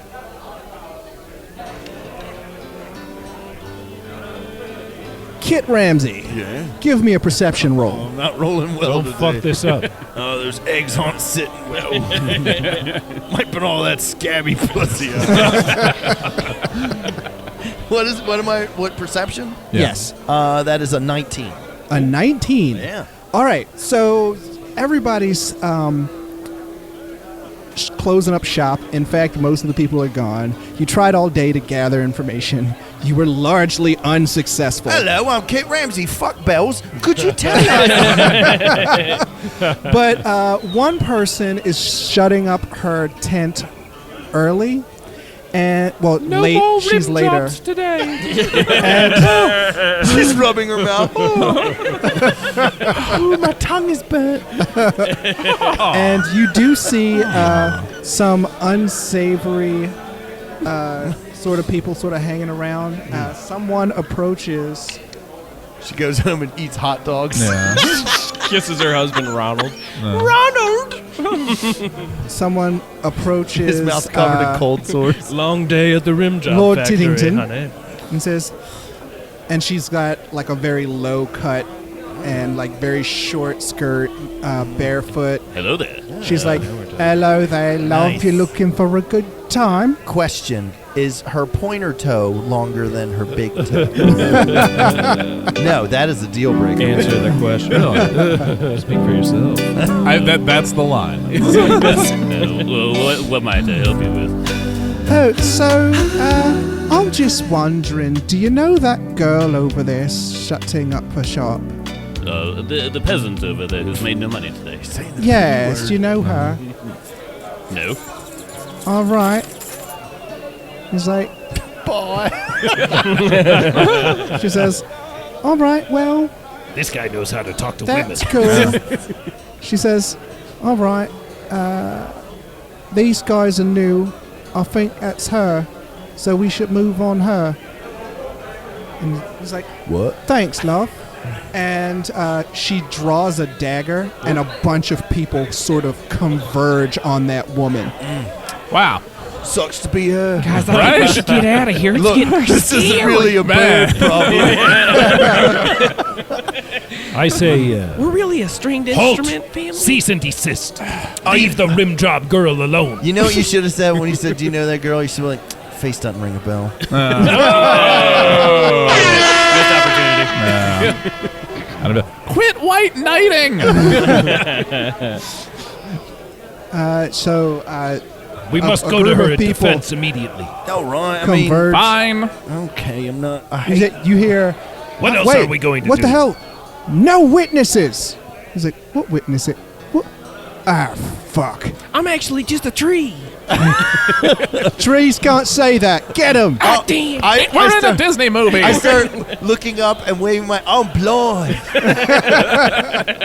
Kit Ramsey, Yeah? give me a perception roll. I'm not rolling well Don't today. fuck this up. Oh, there's eggs aren't sitting well. Wiping all that scabby pussy out. What perception? Yes. That is a 19. A 19. Yeah. All right. So everybody's closing up shop. In fact, most of the people are gone. You tried all day to gather information. You were largely unsuccessful. Hello, I'm Kit Ramsey. Fuck bells. Could you tell us? But one person is shutting up her tent early. And, late. She's later. today. And She's rubbing her mouth. ooh, my tongue is burnt. And you do see some unsavory sort of people sort of hanging around. Someone approaches. She goes home and eats hot dogs. Yeah. Kisses her husband, Ronald. Someone approaches. His mouth's covered in cold sores. Long day at the rim job Lord factory, Tiddington. honey. And says, and she's got like a very low cut and like very short skirt, barefoot. Hello there. She's like, hello there, love. Nice. You're looking for a good time. Question: is her pointer toe longer than her big toe? No, that is a deal breaker. Answer the question. Speak for yourself. That's the line. What might I help you with? Oh, so I'm just wondering, do you know that girl over there shutting up her shop? The peasant over there who's made no money today. Yes, do you know her? No. All right. He's like, Boy. she says, all right, well, This guy knows how to talk to that's women. cool. She says, all right, these guys are new. I think that's her, so we should move on her. And he's like, What? thanks, love. And she draws a dagger, and a bunch of people sort of converge on that woman. Wow. Sucks to be her. Guys, I think we should get out of here. It's Look, getting this isn't scary. really a bad problem. I say, We're really a stringed Halt! instrument family. Cease and desist. Leave the rim job girl alone. You know what you should have said when he said, do you know that girl? You should be like, face doesn't ring a bell. Missed opportunity. I'd be, quit white knighting. We A- must a go to group her of in people defense immediately. Oh, right. I mean, Converge. Fine. okay, I'm not. You hear, What else wait, are we going to what do? the hell? No witnesses. He's like, what witnesses? What? Ah, fuck. I'm actually just a tree. Trees can't say that. Get him. God damn. We're in a Disney movie. I start looking up and waving my, I'm blind.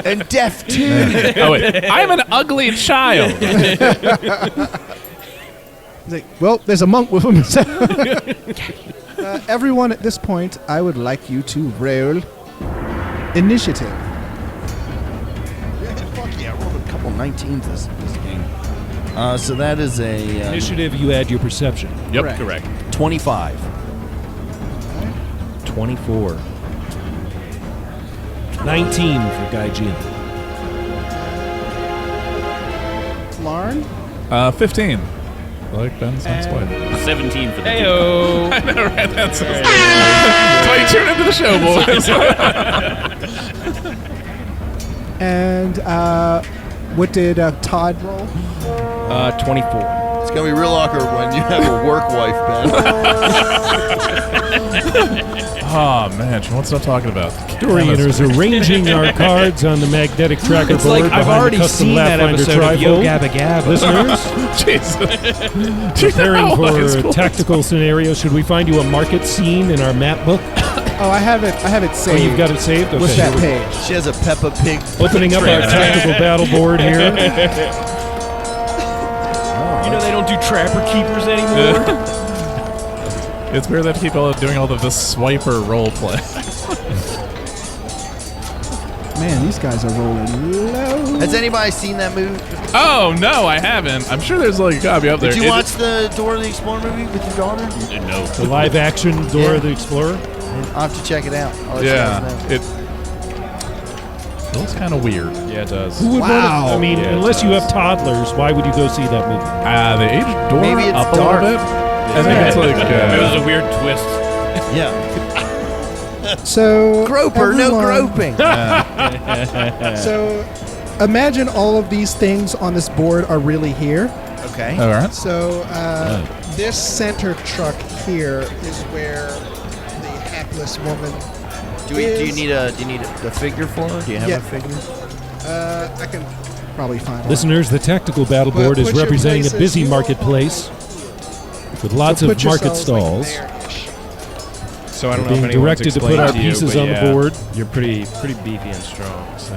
And deaf too. Oh, wait. I'm an ugly child. He's like, well, there's a monk with him. Everyone at this point, I would like you to roll initiative. Yeah, fuck yeah, I rolled a couple 19s this game. So that is a initiative, you add your perception. Yep. Correct. 25. 24. 19 for Guy G. Lauren? 15. Like Ben's not spoiled. 17 for the Heyo. I know, right? That's why you tune into the show, boys. And what did Todd roll? 24. It's going to be real awkward when you have a work wife, Ben. Oh, man. She won't stop talking about Dorian is arranging our cards on the magnetic tracker It's board like I've behind already the custom seen that Lafinder episode of Yo trifold. Gabba Gabba. Listeners, Jesus. preparing No, for it's a cool. tactical scenario, should we find you a market scene in our map book? Oh, I have it Oh, saved. you've got it saved? Okay. What's that page? She has a Peppa Pig. Opening up our tactical battle board here. You know they don't do trapper keepers anymore. It's weird that people are doing all of this swiper role play. Man, these guys are rolling low. Has anybody seen that movie? Oh, no, I haven't. I'm sure there's like a copy up there. Did you Is watch the Dora the Explorer movie with your daughter? No. The live action Dora the Explorer. I'll have to check it out. I'll let you Yeah. guys know. It looks kind of weird. Yeah, it does. Who would Wow. want to, I mean, Yeah, it unless you does. have toddlers, why would you go see that movie? They aged Dora Maybe it's up dark. a little bit. I think it's like... It was a weird twist. Yeah. So Groper, no everyone- groping. So imagine all of these things on this board are really here. Okay. all right. So this center truck here is where the hapless woman. Do you need the figure for her? Do you have Yeah. a figure? I can probably find one. Listeners, the tactical battle Well, board is put your representing a places- busy marketplace with lots So of put market yourselves, like, stalls. there-ish. So I don't know Being if anyone's directed to put explained our you, pieces but on the yeah, board. You're pretty beefy and strong. So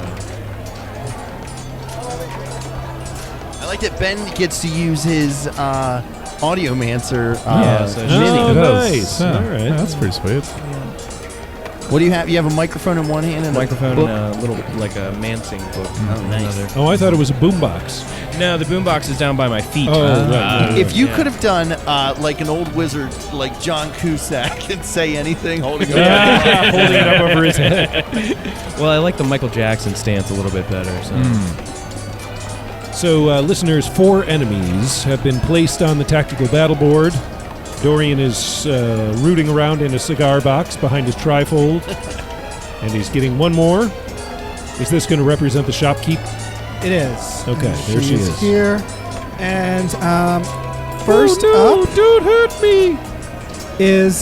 I like that Ben gets to use his Audiomancer so mini. Oh, It is. nice. Yeah. All right. Yeah, that's pretty sweet. What do you have? You have a microphone in one hand and microphone a book? and a little like a Mansing book. Oh, nice. Another. Oh, I thought it was a boombox. No, the boombox is down by my feet. Oh, right. If you Yeah. could have done like an old wizard, like John Cusack, and say anything, holding it up. Yeah, holding it up over his head. Well, I like the Michael Jackson stance a little bit better. So. So, listeners, 4 enemies have been placed on the tactical battle board. Dorian is rooting around in a cigar box behind his trifold, and he's getting one more. Is this going to represent the shopkeep? It is. Okay, there she is. Here. And first Oh, up no, don't hurt me! is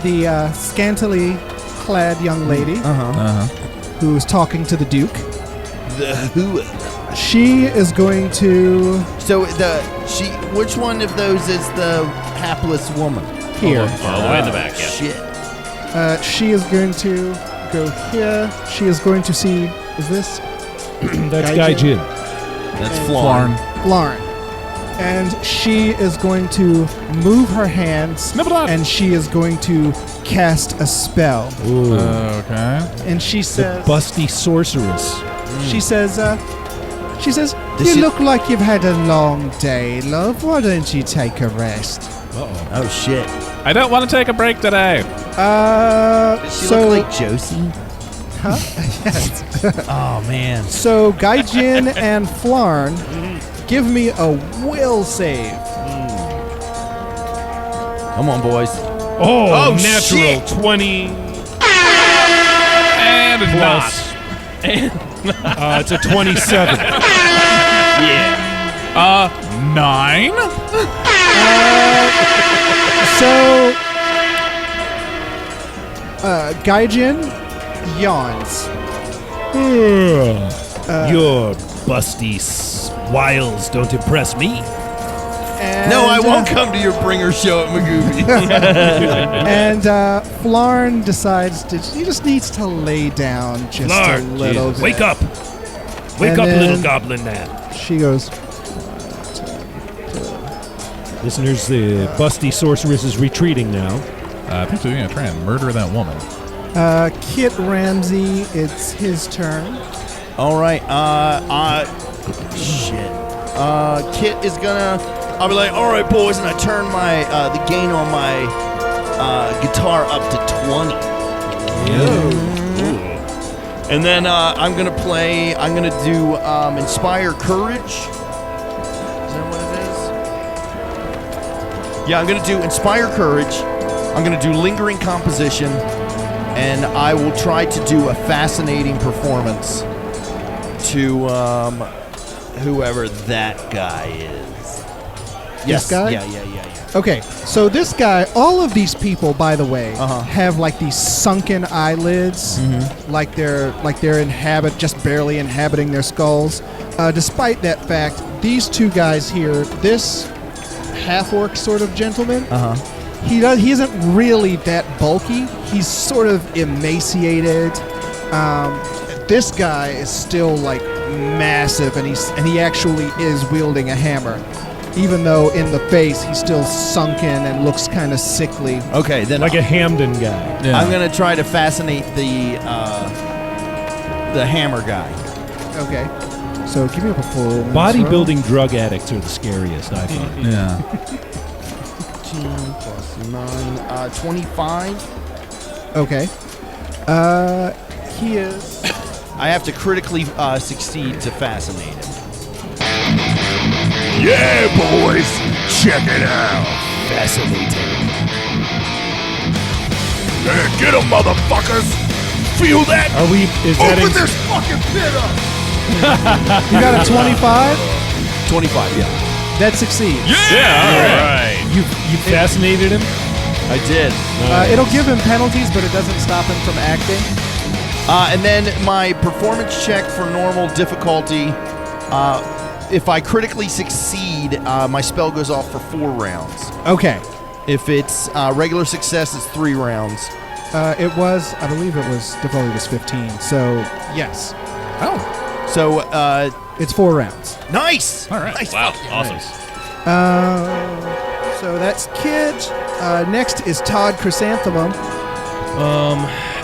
the scantily clad young lady who's talking to the Duke. The who? She is going to. So Which one of those is the hapless woman? Here. All the way in the back, yeah. Shit. She is going to go here. She is going to see. Is this That's Gaijin. That's Flarn. Lauren? And she is going to move her hands, and she is going to cast a spell. Ooh. Okay. And she The says, busty sorceress. She says, This you is- look like you've had a long day, love. Why don't you take a rest? Uh-oh. Oh shit. I don't want to take a break today. Does she So, look like Josie? huh? Yes. Oh man. So Gaijin and Flarn, give me a will save. Come on, boys. Oh, natural shit. 20 And it's plus. It's a 27. not. 9? So Gaijin yawns. Your busty wiles don't impress me. And, No, I won't come to your bringer show at Magooby. And Flarn decides he just needs to lay down just Lord, a little bit. wake up. Wake And up, little then- goblin man. She goes, Listeners, the busty sorceress is retreating now. I think they're going to try and murder that woman. Kit Ramsey, it's his turn. All right. Shit. Kit is gonna. I'll be like, all right, boys, and I turn my the gain on my guitar up to 20. And then I'm gonna play. I'm gonna do Inspire Courage. Is that what it is? Yeah, I'm gonna do Inspire Courage. I'm gonna do Lingering Composition, and I will try to do a fascinating performance to whoever that guy is. This guy? Yeah. Okay, so this guy, all of these people, by the way, Uh-huh. have like these sunken eyelids, like they're just barely inhabiting their skulls. Despite that fact, these two guys here, this half-orc sort of gentleman, he isn't really that bulky. He's sort of emaciated. This guy is still like massive, and he actually is wielding a hammer. Even though in the face he's still sunken and looks kind of sickly. Okay, then Like a Hamden guy. Yeah. I'm gonna try to fascinate the hammer guy. Okay, so give me a full Bodybuilding drug addicts are the scariest, I find. Yeah. 15 plus 9, 25. Okay. He is. I have to critically succeed to fascinate him. Yeah, boys, check it out. Fascinating. Yeah, get 'em, motherfuckers. Feel that? Are we? Is that Open in, this fucking pit up. You got a 25? 25, yeah. That succeeds. you fascinated him? I did. It'll give him penalties, but it doesn't stop him from acting. And then my performance check for normal difficulty, if I critically succeed, my spell goes off for 4 rounds. Okay. If it's regular success, it's 3 rounds. I believe difficulty was 15. So, yes. Oh. So, It's 4 rounds. nice. All right. Nice. Wow, fucking awesome. nice. So that's Kid. Next is Todd Chrysanthemum.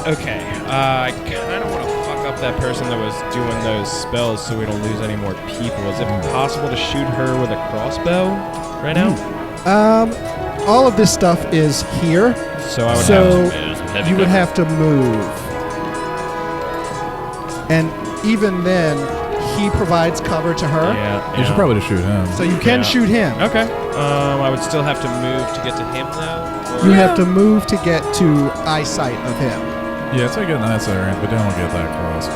Okay. I kind of want to fuck up that person that was doing those spells so we don't lose any more people. Is it possible to shoot her with a crossbow right now? All of this stuff is here. So I would So have to. Yeah, some heavy you would cover. have to move. And even then, he provides cover to her. Yeah. You should probably just shoot him. So you can Yeah. shoot him. Okay. I would still have to move to get to him though. You have to move to get to eyesight of him. Yeah, take a nice range, but don't get that close.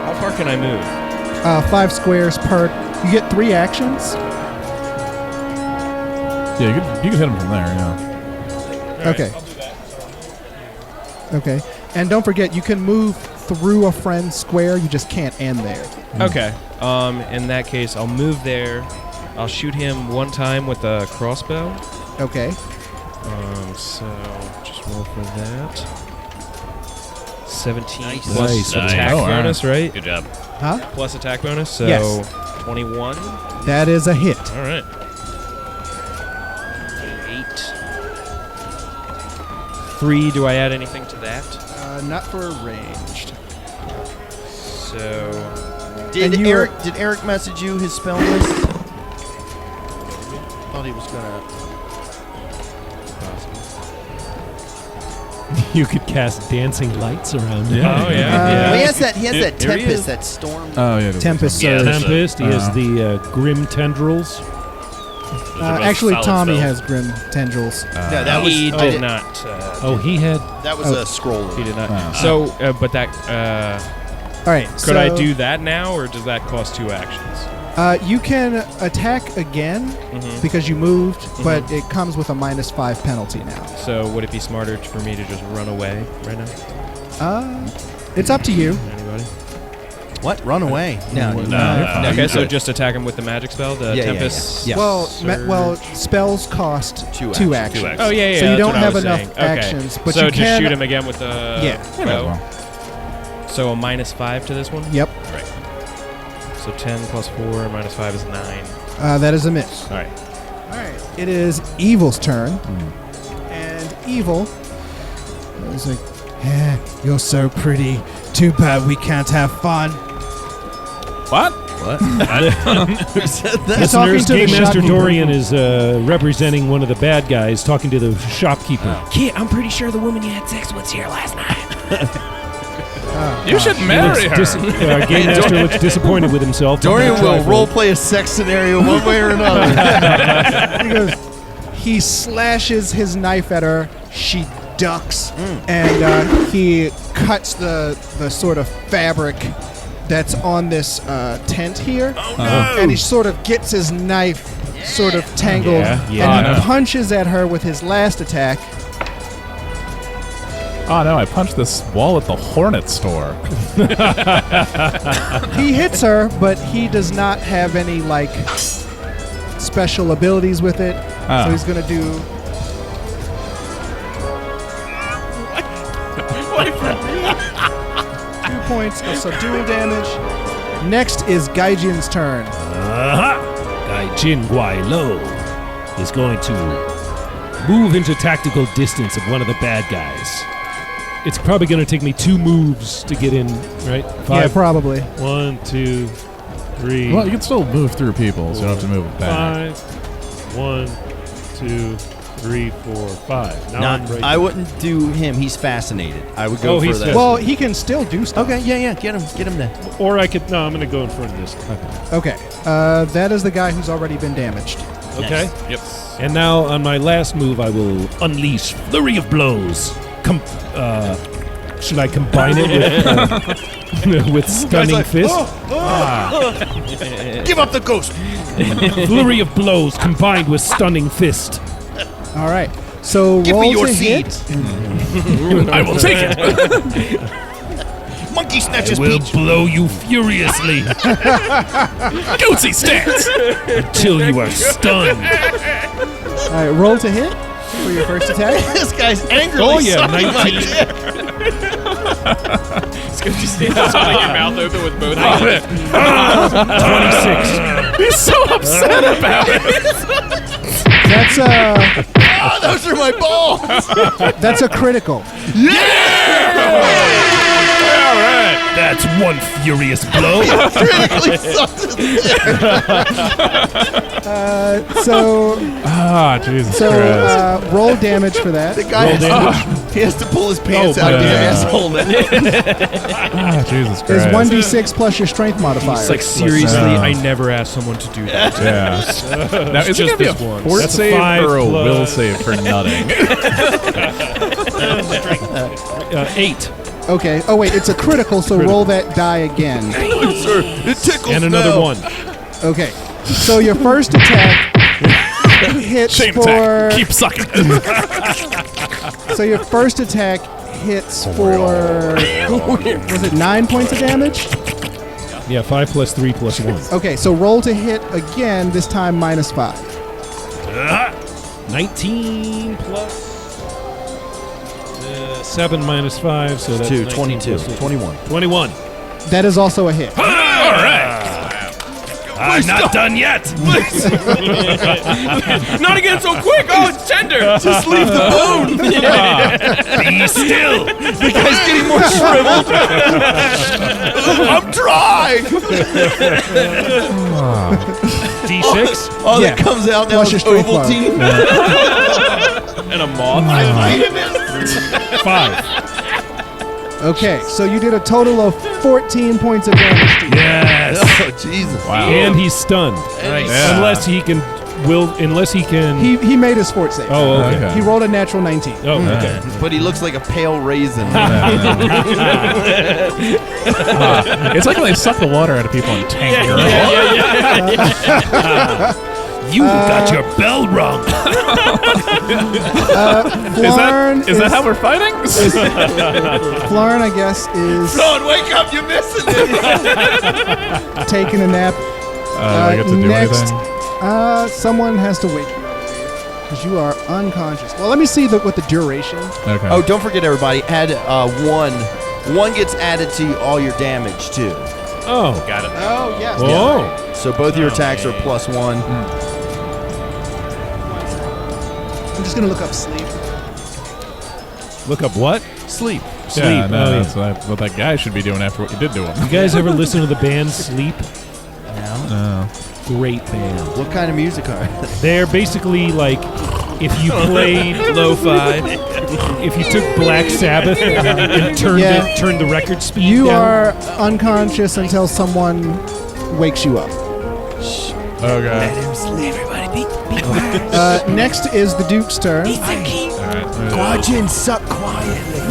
How far can I move? 5 squares per. You get 3 actions. Yeah, you can hit him from there, yeah. Okay. Okay. And don't forget, you can move through a friend square. You just can't end there. Okay. In that case, I'll move there. I'll shoot him one time with a crossbow. Okay. So just roll for that. 17 Nice. plus Nice. attack Oh, bonus, right? Good job. Huh? Plus attack bonus, so Yes. 21. That is a hit. All right. 8. 3. Do I add anything to that? Not for ranged. So Did And you Eric message you his spell list? Thought he was gonna. You could cast dancing lights around it. Yeah. Oh, yeah. Well, he has that Here he tempest, is. that storm. Oh, yeah. Tempest Yeah, surge. that's Tempest. He has the grim tendrils. Those are both Actually, solid Tommy spells. has grim tendrils. No, that was he I did did- not. Oh, he had. That was a scroll. He did not. Oh. So, but that. All right. Could I do that now, or does that cost 2 actions? You can attack again because you moved, but it comes with a -5 penalty now. So, would it be smarter for me to just run away right now? It's up to you. Anybody? What? Run away? No. No, Okay, you're so good. just attack him with the magic spell, the Yeah, yeah, Tempest. yeah. Well, Surge. spells cost Two two actions. actions. Oh yeah, yeah. So you that's don't what I have was enough saying. Okay. actions, but so you just can. shoot him again with the Yeah. bow. So a -5 to this one. Yep, So 10 plus 4 minus 5 is 9. that is a miss. All right. All right, it is Evil's turn, and Evil is like, "You're so pretty. Too bad we can't have fun." What? Who said that? He's talking Listeners, to the Game Master shopkeeper. Dorian is representing one of the bad guys, talking to the shopkeeper. Kid, I'm pretty sure the woman you had sex with's here last night. You should marry her. Game Master looks disappointed with himself. Dorian will Trifle. role play a sex scenario one way or another. He goes, he slashes his knife at her. She ducks, and he cuts the sort of fabric that's on this tent here. Oh, no. And he sort of gets his knife sort of tangled, and he punches at her with his last attack. Oh, no, I punched this wall at the Hornet store. He hits her, but he does not have any, like, special abilities with it. Oh. So he's going to do... 2 points of subdual damage. Next is Gaijin's turn. Gaijin Guai-Lo is going to move into tactical distance of one of the bad guys. It's probably going to take me 2 moves to get in, right? 5. Yeah, probably. 1, 2, 3. Well, you can still move through people, so you don't have to move it back. 5. 1, 2, 3, 4, 5. Now Not, I'm right I wouldn't do him. He's fascinated. I would go Oh, for he's that. Well, he can still do stuff. Okay, yeah, get him then. Or I could. No, I'm going to go in front of this. Okay. That is the guy who's already been damaged. Okay. Yep. And now on my last move, I will unleash Flurry of Blows. Should I combine it with Stunning Fist? Give up the ghost. Flurry of Blows combined with Stunning Fist. All right. So Give roll me your to seed. hit. I will take it. Monkey snatches Will peach. blow you furiously Goatsy stance. until you are stunned. All right. Roll to hit for your first attack. This guy's angrily Oh, yeah, sucking my 19. dick. It's good to stand holding your mouth open with both hands. 26. He's so upset about it. That's Oh, those are my balls. that's a critical. That's one furious blow. Critically sucked his dick. So Jesus Christ. roll damage for that. The guy he has to pull his pants out of his asshole now. Jesus There's Christ. 1d6 plus your strength modifier. It's like, seriously, I never asked someone to do that. Yeah. Now, is it just going to be this a one. fort That's a save 5 or a plus- will save for nutting? 8. Okay. Oh wait, it's a critical. So roll that die again. It tickles And another now. 1. Okay. So your first attack hits Shame for. attack. Keep sucking. So your first attack hits for, was it 9 points of damage? Yeah, 5 plus 3 plus 1. Okay, so roll to hit again, this time -5. 19 plus 7 minus 5, so that's 2, 19 22, plus 21. 21. That is also a hit. All right. I'm not done yet. Not again so quick. Oh, it's tender. Just leave the bone. Be still. The guy's getting more shriveled. I'm dry. D6? Oh, Yeah. that comes out now Plus your as strength bar. Ovaltine. And a moth. 5. Okay, so you did a total of 14 points of damage to you. Yes. Oh, Jesus. Wow. And he's stunned. Nice. Yeah. Unless he can He made his fort save. Oh, okay. Okay. He rolled a natural 19. Oh, okay. But he looks like a pale raisin. It's like when they suck the water out of people in tank. You got your bell rung. Flarn Is that how we're fighting? Flarn, I guess, is Son, wake up, you're missing it. taking a nap. I get to do next, anything. someone has to wake you up, because you are unconscious. Well, let me see what the duration. Okay. Oh, don't forget, everybody, add 1. 1 gets added to all your damage, too. Oh. Got it. Oh, yes. Whoa. So both your attacks are +1. I'm just going to look up sleep. Look up what? Sleep. Yeah, Sleep. no, Oh, yeah. that's what that guy should be doing after what you did to him. You guys ever listen to the band Sleep? No. Great band. What kind of music are They're basically like if you played Lo-fi. if you took Black Sabbath and turned the record speed You down. are unconscious until someone wakes you up. Okay. Next is the Duke's turn. Guajin, suck quietly.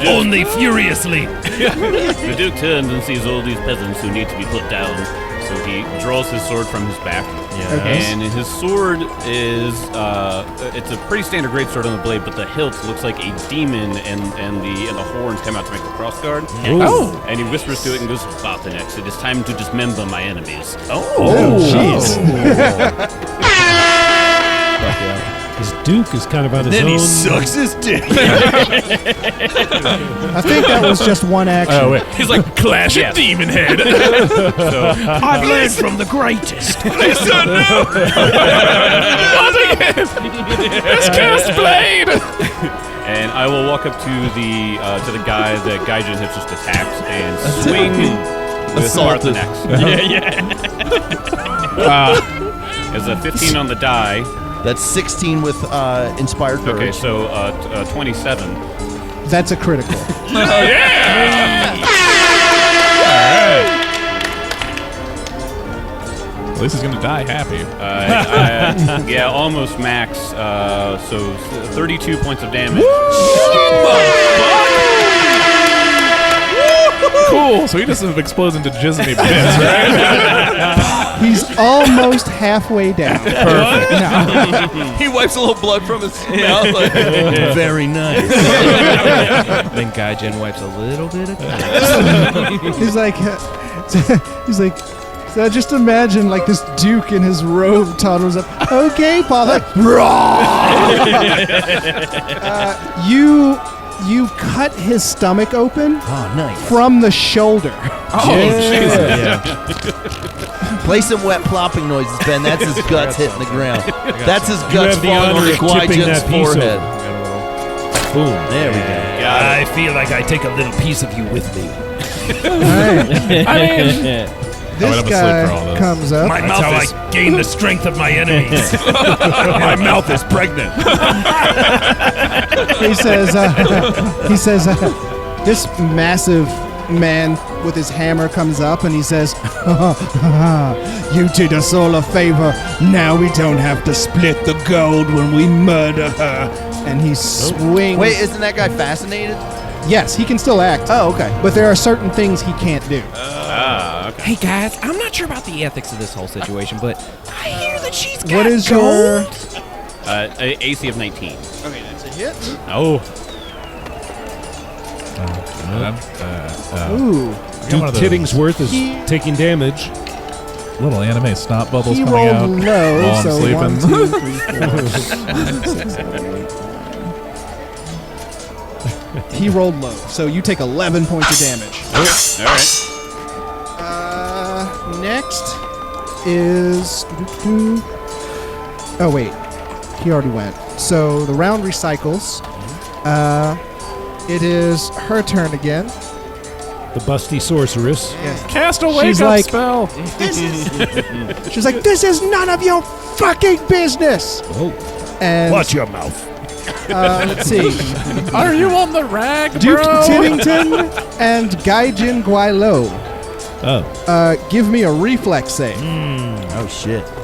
Only furiously. The Duke turns and sees all these peasants who need to be put down. So he draws his sword from his back. Okay. And his sword is, it's a pretty standard greatsword on the blade, but the hilt looks like a demon, and the horns come out to make the crossguard. Oh. And he whispers to it and goes, Barthanex, it is time to dismember my enemies. Oh, jeez. This Duke is kind of on his Then own. he sucks his dick. I think that was just one action. Oh wait. He's like Clash Yes. of Demon Head. I've learned from the greatest. Listen, no. Let's cast Blade. And I will walk up to the guy that Gaijin has just attacked and swing with Assaulted. Barthanex. Yeah. It's a 15 on the die. That's 16 with Inspired Courage. Okay, so 27. That's a critical. At least he's gonna die happy. Yeah, almost max. So 32 points of damage. Cool. So he just explodes into jizzy bits, right? He's almost halfway down. Perfect. He wipes a little blood from his mouth. Like, very nice. Then Gaijin wipes a little bit of He's like, so just imagine like this Duke in his robe toddles up. Okay, father. You cut his stomach open Oh, nice. from the shoulder. Play some wet plopping noises, Ben. That's his guts hitting the ground. That's his guts have the falling honor on of tipping Guajin's that piece forehead. Boom. There we go. I feel like I take a little piece of you with me. All right. This I'm asleep guy for all this. comes up. That's how I gain the strength of my enemies. My mouth is pregnant. He says, this massive man with his hammer comes up and he says, you did us all a favor. Now we don't have to split the gold when we murder her. And he swings. Wait, isn't that guy fascinated? Yes, he can still act. Oh, okay. But there are certain things he can't do. Okay. Hey guys, I'm not sure about the ethics of this whole situation, but I hear that she's got What is gold. your... AC of 19. Okay, that's a hit. Oh. Ooh. Duke one of those. Tittingsworth is taking damage. Little anime snot bubbles He coming out. rolled low, while I'm so sleeping. 1, 2, 3, 4, 5, 6, 7, 8, 9. He rolled low, so you take 11 points of damage. Okay. All right. Next is... Oh, wait. He already went. So the round recycles. It is her turn again. The busty sorceress. Cast a wake She's up like- spell. She's like, this is none of your fucking business! Oh, And Watch your mouth. let's see. Are you on the rag, Duke bro? Tiddington and Gaijin Guailo. oh. Give me a reflex save. Oh, shit. Mm.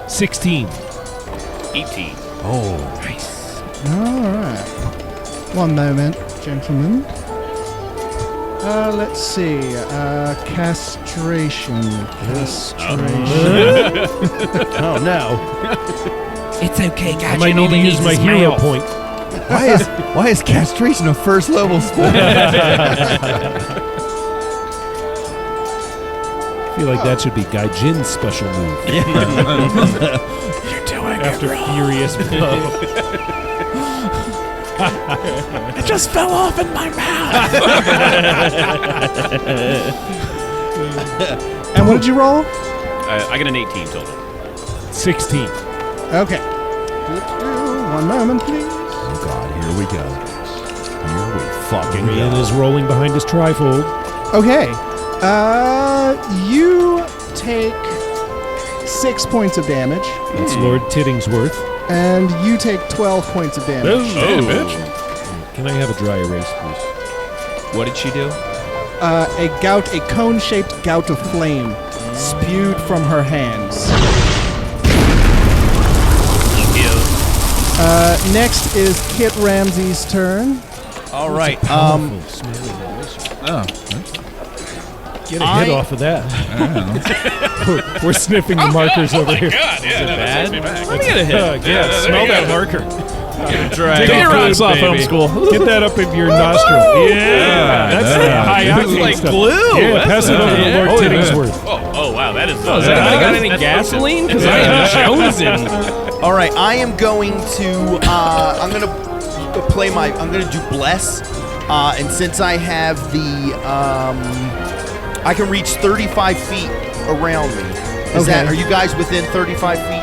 16. 18. Oh. Alright. One moment, gentlemen. Let's see. Castration. Oh, no. It's okay, guys. I might need to use my hero point. Why is castration a first level spell? I feel like that should be Gaijin's special move. You're doing After Furious Blow. it. Just fell off in my mouth. And what did you roll? I get an 18 total. 16. Okay. One moment, please. Oh, God, here we go. Here we fucking Ian go. is rolling behind his trifold. Okay. You take 6 points of damage, That's Lord Tittingsworth. and you take 12 points of damage. Hey, bitch. Can I have a dry erase, please? What did she do? A cone-shaped gout of flame spewed from her hands. Next is Kit Ramsey's turn. All right. Get a hit off of that. We're sniffing the markers over here. Bad? Let me get a hit. Yeah, smell that marker. Drag Take your rocks off, homeschool. Get that up into your nostril. Yeah, that's the high octane like stuff. glue. Yeah, pass it over to Lord Oh, yeah. Tittingsworth. Oh, wow. That is. Has anybody got any gasoline? Because I am chosen. All right, I am going to. I'm gonna play my. I'm gonna do bless, and since I have the, I can reach 35 feet around me. Is that? Are you guys within 35 feet?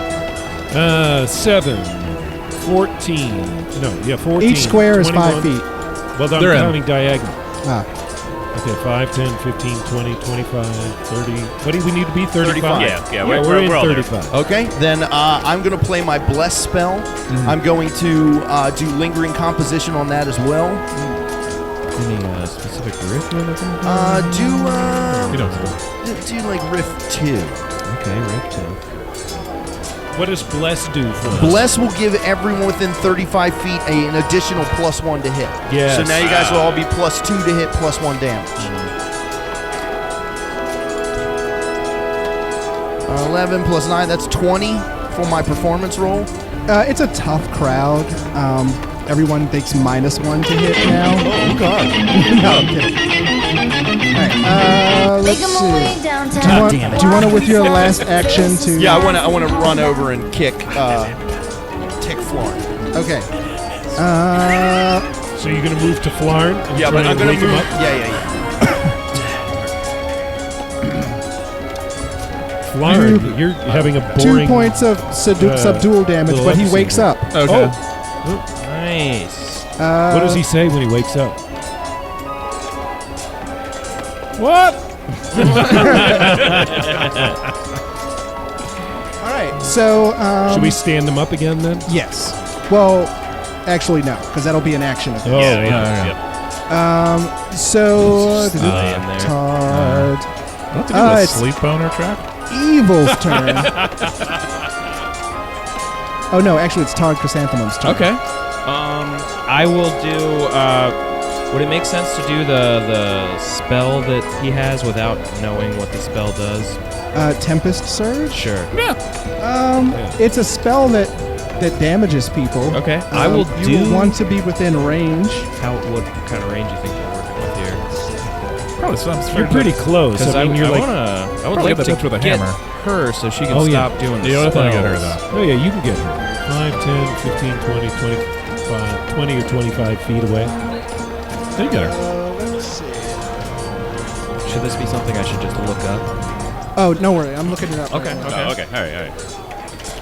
7, 14. No, yeah, 14. Each square is 21. 5 feet. Well, I'm They're in. counting diagonal. Ah. Okay, 5, 10, 15, 20, 25, 30. What do we need to be? 35? Yeah, we're in we're all there. 35. Okay, then I'm going to play my bless spell. I'm going to do lingering composition on that as well. Any specific riff you're looking for? Do like riff 2. Okay, riff 2. What does Bless do for us? Bless will give everyone within 35 feet an additional +1 to hit. Yes. So now you guys will all be +2 to hit, +1 damage. 11 plus 9, that's 20 for my performance roll. It's a tough crowd. Everyone takes -1 to hit now. Oh, God. No, I'm kidding. All right, let's see. Do you want to, with your last action, to... Yeah, I want to run over and kick Flurry. Okay. So you're going to move to Flarn? And Yeah, try but I'm and going wake to him move. up? Yeah. Flarn, you're having a 2 boring... points of subdual damage, little but he episode wakes here. up. Okay. Nice. What does he say when he wakes up? What? All right, so... Should we stand him up again then? Yes. Well, actually, no, because that'll be an action. Oh, Yeah. So... Laying there. Tard. What to do with it's- sleep boner track? Evil's turn. Oh, no, actually, it's Tard Chrysanthemum's turn. Okay. I will do. Would it make sense to do the spell that he has without knowing what the spell does? Tempest Surge? Sure. It's a spell that that damages people. Okay. I will You will want to be within range. What kind of range do you think we're working with here? Probably some. You're pretty close. Because I mean, you're like. I would Probably like get to the touch with a get hammer. her so she can Oh, yeah. stop doing the You don't have to get her, spells. though. Oh, yeah, you can get her. 5, 10, 15, 20, 25, 20 or 25 feet away. You get her. Let's see. Should this be something I should just look up? Oh, no worry. I'm looking it up. Okay. right now. Oh, okay. All right.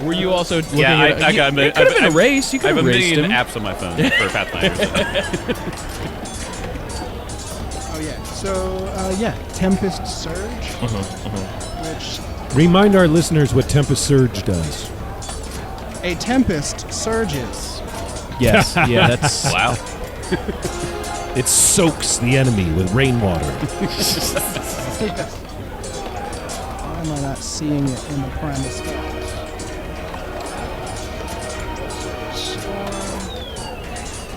Were you also looking Yeah, at I got. It could have been a race. You I could have a have raced million him. apps on my phone for Pathfinder. Oh, yeah. So, Tempest Surge, which Remind our listeners what Tempest Surge does. a Tempest surges. Yes. Yeah, that's... Wow. It soaks the enemy with rainwater. Why am I not seeing it in the primal spells?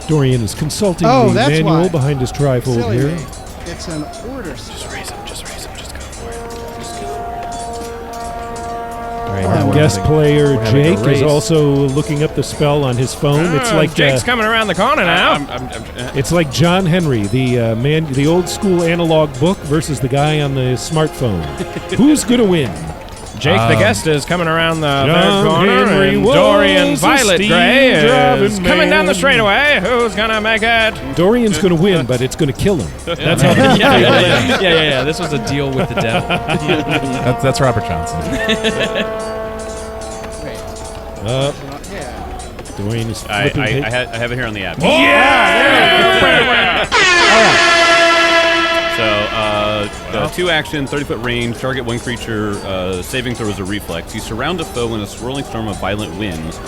Dorian is consulting Oh, the that's manual why. behind his trifold Silly here. me. It's an order spell. Just raise him. Just go for it. Our Guest player we're having a Jake is race. also looking up the spell on his phone. It's like Jake's coming around the corner now. it's like John Henry, the old school analog book versus the guy on the smartphone. Who's gonna win? Jake, the guest, is coming around the third John corner, Henry and was Dorian a Violet Gray is steam-driving coming down the man. straightaway. Who's gonna make it? Dorian's gonna win, but it's gonna kill him. That's how. Yeah. This was a deal with the devil. That's Robert Johnson. Uh, Yeah. Dorian is I flipping. have it here on the app. So, 2-action, 30-foot range, target one creature, saving throw is a reflex. You surround a foe in a swirling storm of violent winds,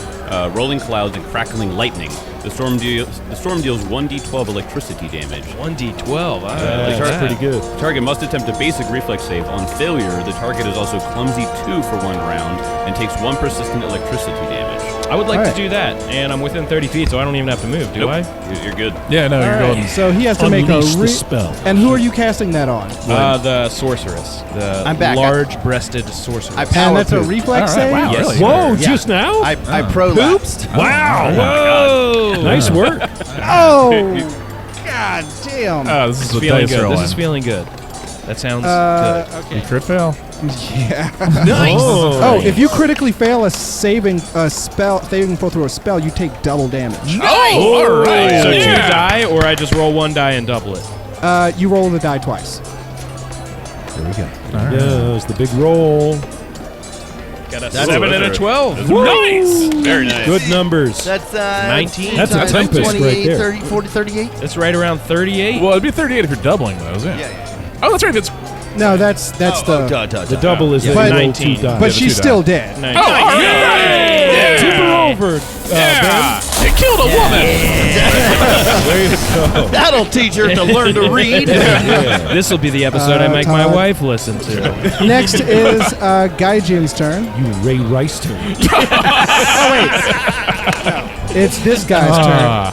rolling clouds, and crackling lightning. The storm deals 1d12 electricity damage. 1d12. That's pretty good. The target must attempt a basic reflex save. On failure, the target is also clumsy 2 for 1 round and takes 1 persistent electricity damage. I would like Alright. to do that, and I'm within 30 feet, so I don't even have to move, do I? You're good. Yeah, no, you're All right, golden. so he has to make a Unleash the spell. And who are you casting that on? The sorceress. The I'm back. large-breasted sorceress. I And power that's a poop. reflex All right, save? wow, Yes. really? Whoa! Yeah. Just now? I prolapsed. Wow! Whoa! Nice work. Oh! God damn. Oh, this is a Feeling dice good. rolling. This is feeling good. That sounds good. You Okay. crit fail. Yeah. Nice. Oh, if you critically fail a saving throw through a spell, you take double damage. Oh, all right. So 2 die, or I just roll 1 die and double it? You roll the die twice. There we go. Does the big roll. Got a That's 7 a- and a 12. Nice! Very nice. Good numbers. That's 19. That's a times tempest right 28, there. 30, 40, 38. That's right around 38. Well, it'd be 38 if you're doubling those. Yeah. Oh, that's right. It's No, that's the. The double is that But- you roll 2 dice. But the she's 2 still dead. 19. all right. Tip her over. Yeah. You killed a woman. Way to go. That'll teach her to learn to read. This will be the episode I make my Todd. wife listen to. Next is Gaijin's turn. You Ray Rice her. It's this guy's Ah.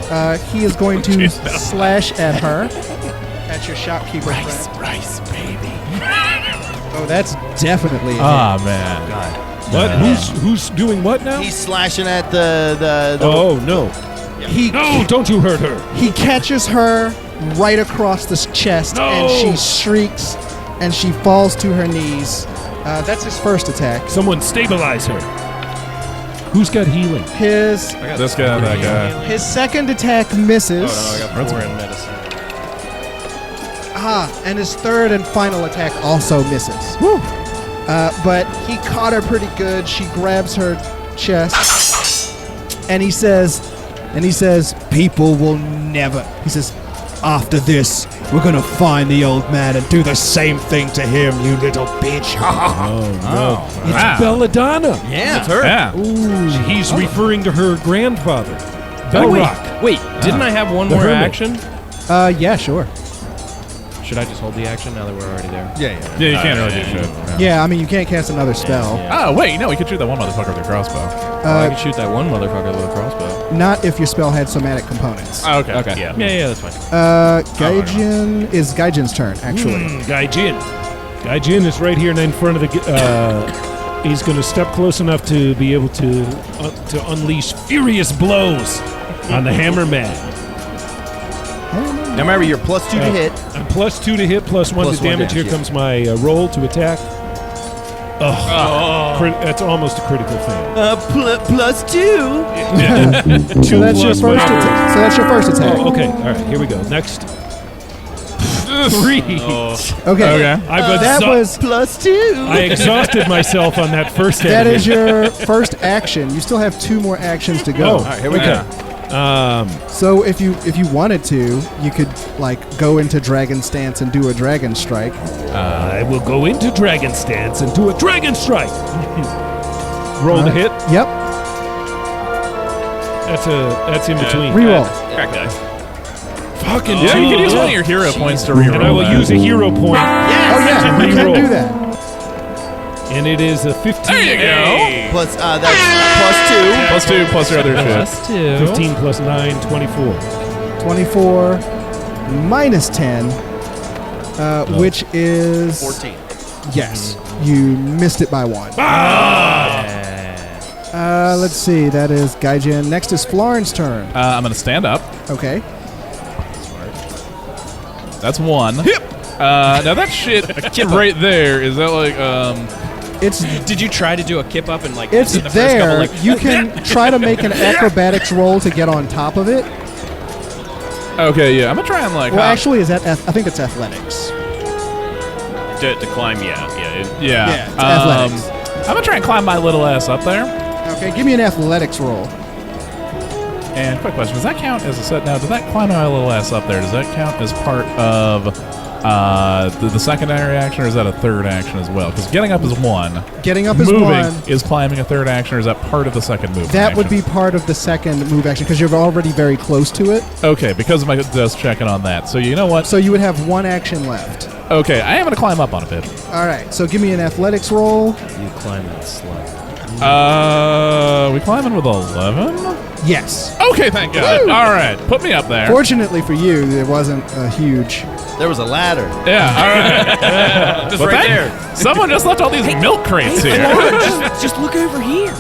turn. He is going to slash at her. At your shopkeeper friend. Rice, baby. Oh, that's definitely a hit. Ah, man. What? Who's doing what now? He's slashing at the Oh no! He No! Don't you hurt her! he catches her right across the chest, and No! she shrieks, and she falls to her knees. That's his first attack. Someone stabilize her. Who's got healing? His This guy, that guy. his second attack misses. I got 4 in medicine. And his third and final attack also misses. Woo! But he caught her pretty good. She grabs her chest, and he says, people will never. He says, after this, we're gonna find the old man and do the same thing to him, you little bitch. Oh no! It's Wow. Belladonna. Yeah. It's her. Yeah. He's referring to her grandfather. Oh, Belrock. wait, didn't I have one The more hermit. action? Yeah, sure. Should I just hold the action now that we're already there? Yeah. Yeah, you can't really do shit. Yeah, I mean, you can't cast another spell. Oh, wait, no, we could shoot that one motherfucker with a crossbow. I can shoot that one motherfucker with a crossbow. Not if your spell had somatic components. Oh, okay. Okay. Yeah. Yeah, that's fine. Gaijin is Gaijin's turn, actually. Gaijin. Gaijin is right here in front of the He's going to step close enough to be able to unleash furious blows on the hammer man. Now remember, you're +2 to hit. I'm +2 to hit, +1 Plus to one damage. Here damage, comes my roll to attack. That's almost a critical fail. +2. So that's your first attack. So that's your first attack. Oh, okay. All right. Here we go. Next. 3. Okay. I've That was +2. I exhausted myself on that first that enemy. is your first action. You still have 2 more actions to go. Oh, all right, here we go. So if you wanted to, you could like go into Dragon Stance and do a Dragon Strike. I will go into Dragon Stance and do a Dragon Strike. Roll the hit. Yep. That's in between. Reroll. Crack dice. Fucking Yeah, you two. can use one of your hero points to reroll. And I will that. use a hero point. Oh yeah, you can Reroll. do that. And it is a 15. There you go. Plus, that's +2. +2 plus your other shit. +2. 15 plus 9, 24. 24 minus 10, which is 14. Yes, you missed it by 1. Let's see. That is Gaijin. Next is Florin's turn. I'm going to stand up. Okay. That's 1. Now that shit right there, is that like, It's Did you try to do a kip up and like? it's in the first couple, there. like, You can try to make an acrobatics roll to get on top of it. okay, yeah, I'm going to try and like, Well, actually, is that I think it's athletics. To climb, yeah. yeah. it's athletics. I'm going to try and climb my little ass up there. Okay, give me an athletics roll. And quick question, does that count as a set now? Does that climb my little ass up there, does that count as part of the secondary action, or is that a third action as well? Because getting up is 1. Getting up is Moving 1. is climbing a third action, or is that part of the second move? That would be part of the second move action because you're already very close to it. Okay, because of my just checking on that. So you know what? So you would have 1 action left. Okay, I am going to climb up on a bit. All right, so give me an athletics roll. You climb that slide. We climbing with 11? Yes. Okay, thank God. Woo! All right, put me up there. Fortunately for you, it wasn't a huge. There was a ladder. Yeah, all right. Just But right that- there. Someone just left all these milk crates here. just look over here.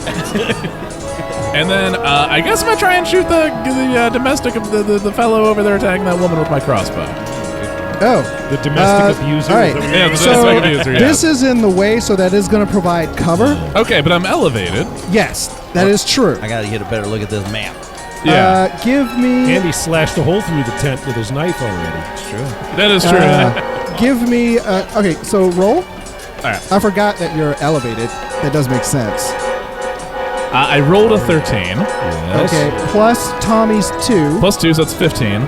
And then I guess I'm going to try and shoot the domestic, the fellow over there attacking that woman with my crossbow. Oh. The domestic abuser. All right. Yeah, the So domestic abuser, yeah. this is in the way, so that is going to provide cover. Okay, but I'm elevated. Yes, that is true. I gotta get a better look at this map. Yeah, Give me. And he slashed a hole through the tent with his knife already. that is true. Give me. Okay, so roll. All right. I forgot that you're elevated. That does make sense. I rolled a 13. Okay, plus Tommy's 2, Plus 2, so that's 15.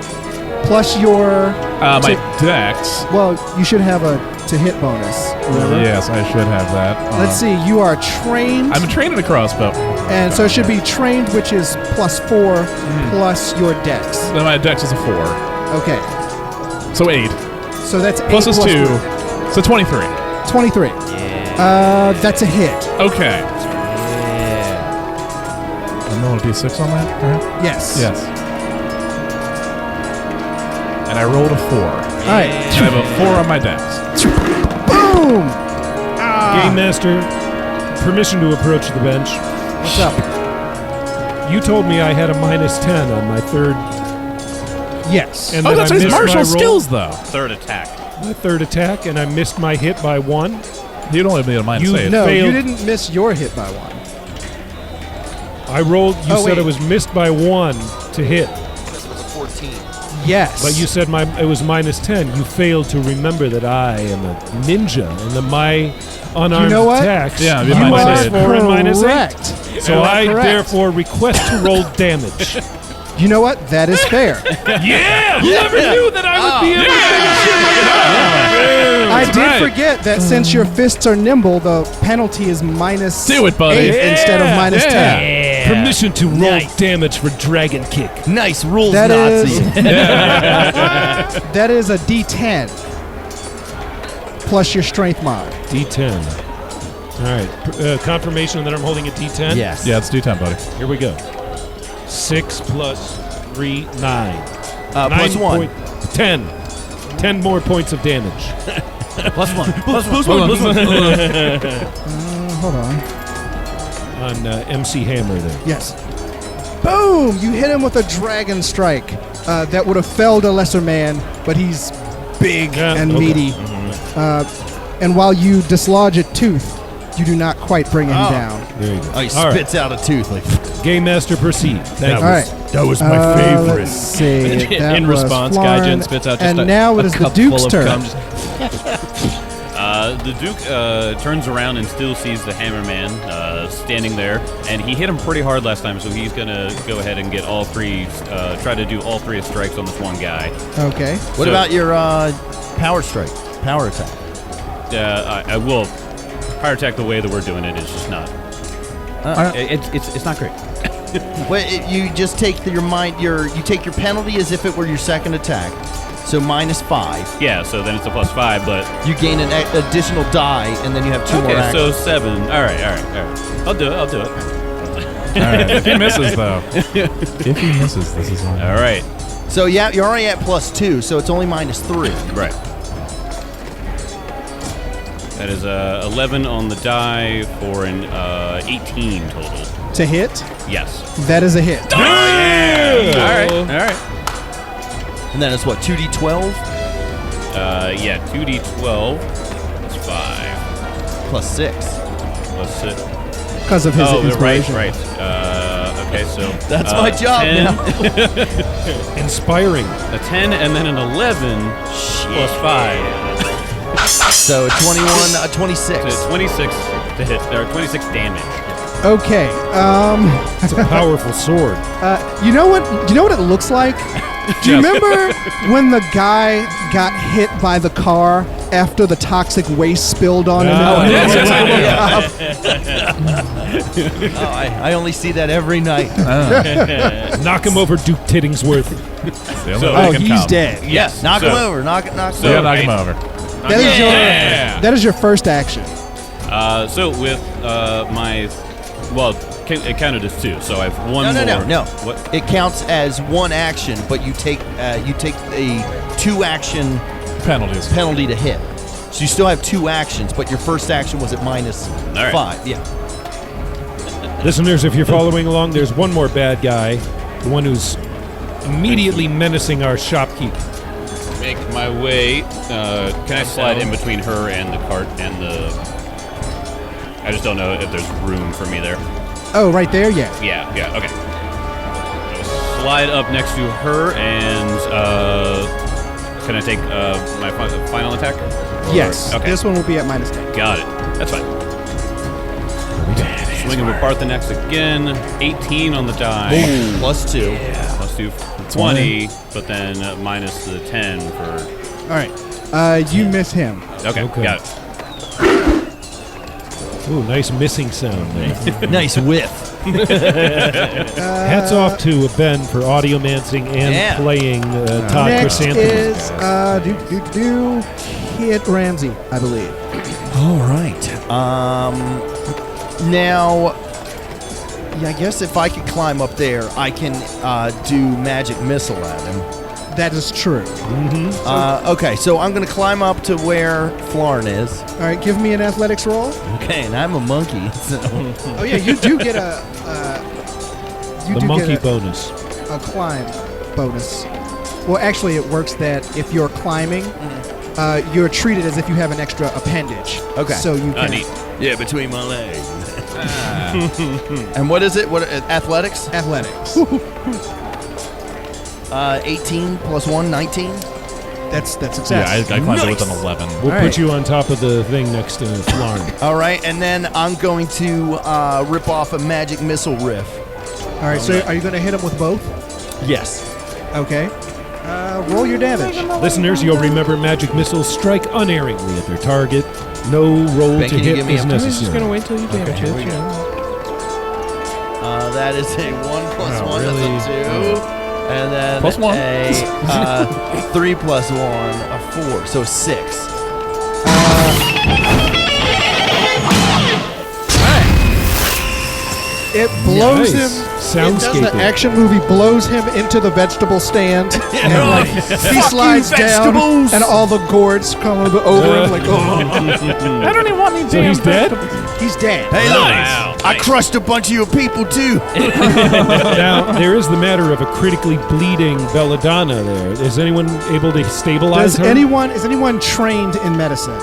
plus your. My dex. Well, you should have a to hit bonus. Remember? Yes, I should have that. Let's see. You are trained, I'm trained in a crossbow. and so it should be trained, which is +4 plus your dex. Then my dex is a 4. Okay, So 8. so that's 8 Plus is 2. So 23. 23. That's a hit. Okay. I'm rolling a d6 on that, right? Yes. Yes. And I rolled a 4. All right. And I have a 4 on my dex. Boom. Game Master, permission to approach the bench. What's up? You told me I had a -10 on my third. Yes. And Oh, then that's I his missed martial my roll, skills, though. Third attack. My third attack, and I missed my hit by 1. You'd only be a minus You 8. No, you failed. didn't miss your hit by 1. I rolled. You Oh, said wait. it was missed by 1 to hit, This was a 14. Yes. but you said it was -10. You failed to remember that I am a ninja, and that my unarmed You know what? attacks. Yeah, you you you minus are eight. -4 and -8. correct. So You are I correct. therefore request to roll damage. You know what? That is fair. Yeah, whoever knew that I would be able to finish it right now? I did right. forget that since your fists are nimble, the penalty is -8 Do it, buddy. instead of -10. Yeah. Permission to roll damage for dragon kick. Nice rules, That Nazi. is that is a D10 plus your strength mod. D10. All right, confirmation that I'm holding a D10. Yes. Yeah, it's D10, buddy. Here we go. 6 plus 3, 9. Plus 1. 10. 10 more points of damage. Plus one. Plus 1. Hold on. On MC Hammer there. Yes. Boom! You hit him with a dragon strike that would have felled a lesser man, but he's big and meaty. And while you dislodge a tooth, you do not quite bring him down. There you go. Oh, he spits out a tooth. Like, Game Master, proceed. Thank you. All right. That was my favorite. Let's see. That In was response, Florin, Gaijin spits out just and a, now a it is the cup Duke's full of turn. cum, just- The Duke turns around and still sees the Hammerman standing there, and he hit him pretty hard last time, so he's gonna go ahead and get all three, try to do all three strikes on this one guy. Okay. what about your power strike? Power attack? I will power attack the way that we're doing it is just not. It's not great. Well, you just take you take your penalty as if it were your second attack. So -5. Yeah, so then it's a +5, but You gain an additional die, and then you have 2 more okay, actions. so 7. All right. I'll do it. All right. If he misses, though. If he misses, this is on. All right. So yeah, you're already at +2, so it's only -3. Right. That is 11 on the die for an 18 total. To hit, Yes. that is a hit. All right. And then it's what, 2d12 Yeah, 2d12 plus 5 +6. plus 6. Because of his Oh, inspiration. right. Okay, so That's my job 10, now. Inspiring. A 10 and then an 11 plus 5. So 21, 26. So 26 to hit, or 26 damage. Okay. It's a powerful sword. You know what it looks like? Do you remember when the guy got hit by the car after the toxic waste spilled on him? I only see that every night. Knock him over, Duke Tittingsworth. The only way Oh, it can he's come. dead. Yes. Knock so, him over. Knock him Yeah, over. knock him over. That is your first action. So with my, well, it counted as 2, so I have one more. No. What? It counts as one action, but you take a 2-action Penalties. penalty to hit. So you still have 2 actions, but your first action was at -5. right. Yeah. Listeners, if you're following along, there's one more bad guy. The one who's immediately menacing our shopkeep. Make my way. Can I slide in between her and the cart and the? I just don't know if there's room for me there. Oh, right there? Yeah. Yeah. Okay. I'll slide up next to her and can I take my final attack? Or- Yes. Okay. This one will be at -10. Got it. That's fine. Swinging with Barth the next again. 18 on the die. +2. Plus 2, 20, but then minus the 10 for. All right. You miss him. Okay. Got it. Ooh, nice missing sound there. Nice whiff. Hats off to Ben for audiomancing and playing Todd Next Chrysanthemum. is Kid Ramsey, I believe. All right. Now, yeah, I guess if I could climb up there, I can do magic missile at him. That is true. Okay, so I'm going to climb up to where Florin is. All right, give me an athletics roll. Okay, and I'm a monkey. So. Oh yeah, you do get a. The monkey bonus. A climb bonus. Well, actually, it works that if you're climbing, you're treated as if you have an extra appendage. Okay. So you can. Neat. Yeah, between my legs. And what is it? What athletics? Athletics. 18 plus 1, 19. That's success. Yeah, I climbed it with Nice. an 11. We'll All put right. you on top of the thing next to Florin. All right, and then I'm going to rip off a magic missile riff. All right. So are you going to hit him with both? Yes. Okay. Roll your damage. Listeners, you'll remember magic missiles strike unerringly at their target. No roll Ben, to can you hit give me is a- I was just necessary. gonna wait till you damage it. You know. That is a 1 plus 1, really? that's a 2. And then Plus 1. a 3 plus 1, a 4, so 6. It blows Nice. him soundscape. The action movie blows him into the vegetable stand, and like he slides down, vegetables. and all the gourds come over him. Like, oh, I don't even want any So he's dead? he's dead. Hey, look, Nice. I crushed a bunch of your people too. Now, there is the matter of a critically bleeding belladonna there. Is anyone able to stabilize Is her? anyone trained in medicine?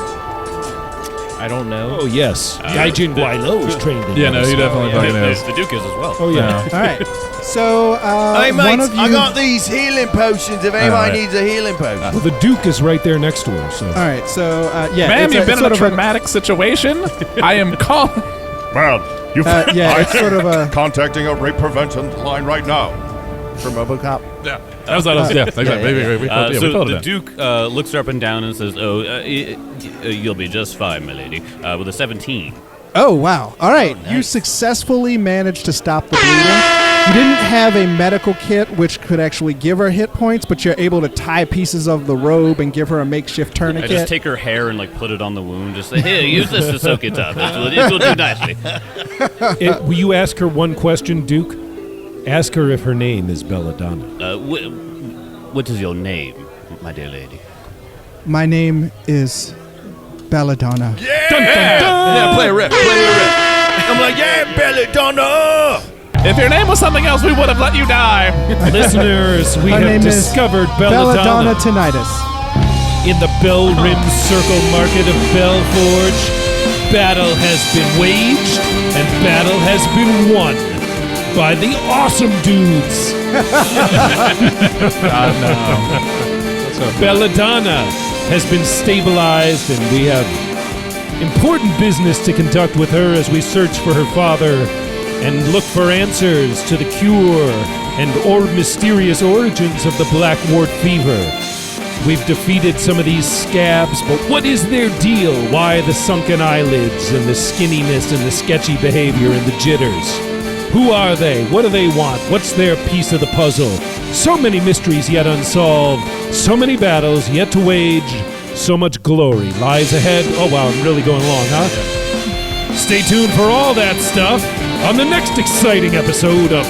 I don't know. Oh, yes. Gaijin Guilo is trained in Yeah, no, he medicine. definitely fucking is. The Duke is as well. Oh, yeah. All right. So Hey, one mates, of you. I got these healing potions if anybody right. needs a healing potion. Well, the Duke is right there next to her, so... All right. So yeah, Ma'am, it's you've been in sort a of traumatic situation. I am calling. Well, you've yeah, it's sort of a. contacting a rape prevention line right now. From RoboCop. Yeah, that was yeah. Exactly. We So told the it. Duke looks her up and down and says, you'll be just fine, my lady, with a 17. Oh wow! All right, you successfully managed to stop the bleeding. You didn't have a medical kit which could actually give her hit points, but you're able to tie pieces of the robe and give her a makeshift I tourniquet. just take her hair and like put it on the wound. Just say, here, use this to soak it up. It will do nicely. Will you ask her one question, Duke? Ask her if her name is Belladonna. What is your name, my dear lady? My name is Belladonna. Yeah, play a riff. I'm like, yeah, Belladonna. If your name was something else, we would have let you die. Listeners, we Her have name is discovered Belladonna Belladonna tinnitus. in the bell-rimmed circle market of Belforge. Battle has been waged, and battle has been won by the awesome dudes. Belladonna has been stabilized, and we have important business to conduct with her as we search for her father and look for answers to the cure and mysterious origins of the Black Wart fever. We've defeated some of these scabs, but what is their deal? Why the sunken eyelids and the skinniness and the sketchy behavior and the jitters? Who are they? What do they want? What's their piece of the puzzle? So many mysteries yet unsolved, so many battles yet to wage, so much glory lies ahead. Oh wow, I'm really going long, huh? Stay tuned for all that stuff on the next exciting episode of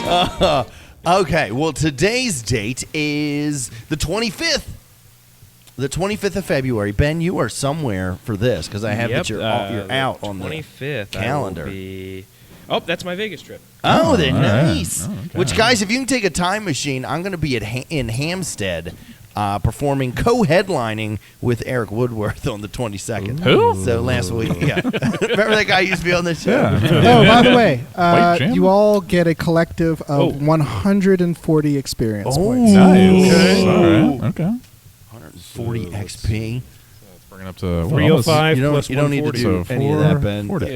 Pathfinder! Okay, well, today's date is the 25th. The 25th of February. Ben, you are somewhere for this because I have that you're out on the 25th calendar. Oh, that's my Vegas trip. Oh, they're nice. Oh, okay. Which, guys, if you can take a time machine, I'm going to be in Hampstead performing, co-headlining with Eric Woodworth on the 22nd. Who? So last week, yeah. Remember that guy used to be on the show? Yeah. Oh, by the way, White Jam? you all get a collective of 140 experience points. Nice. Okay. All right. Okay. 140 XP. Bringing up to 305 You don't, plus you don't need to 140. do any of that, Ben. 40.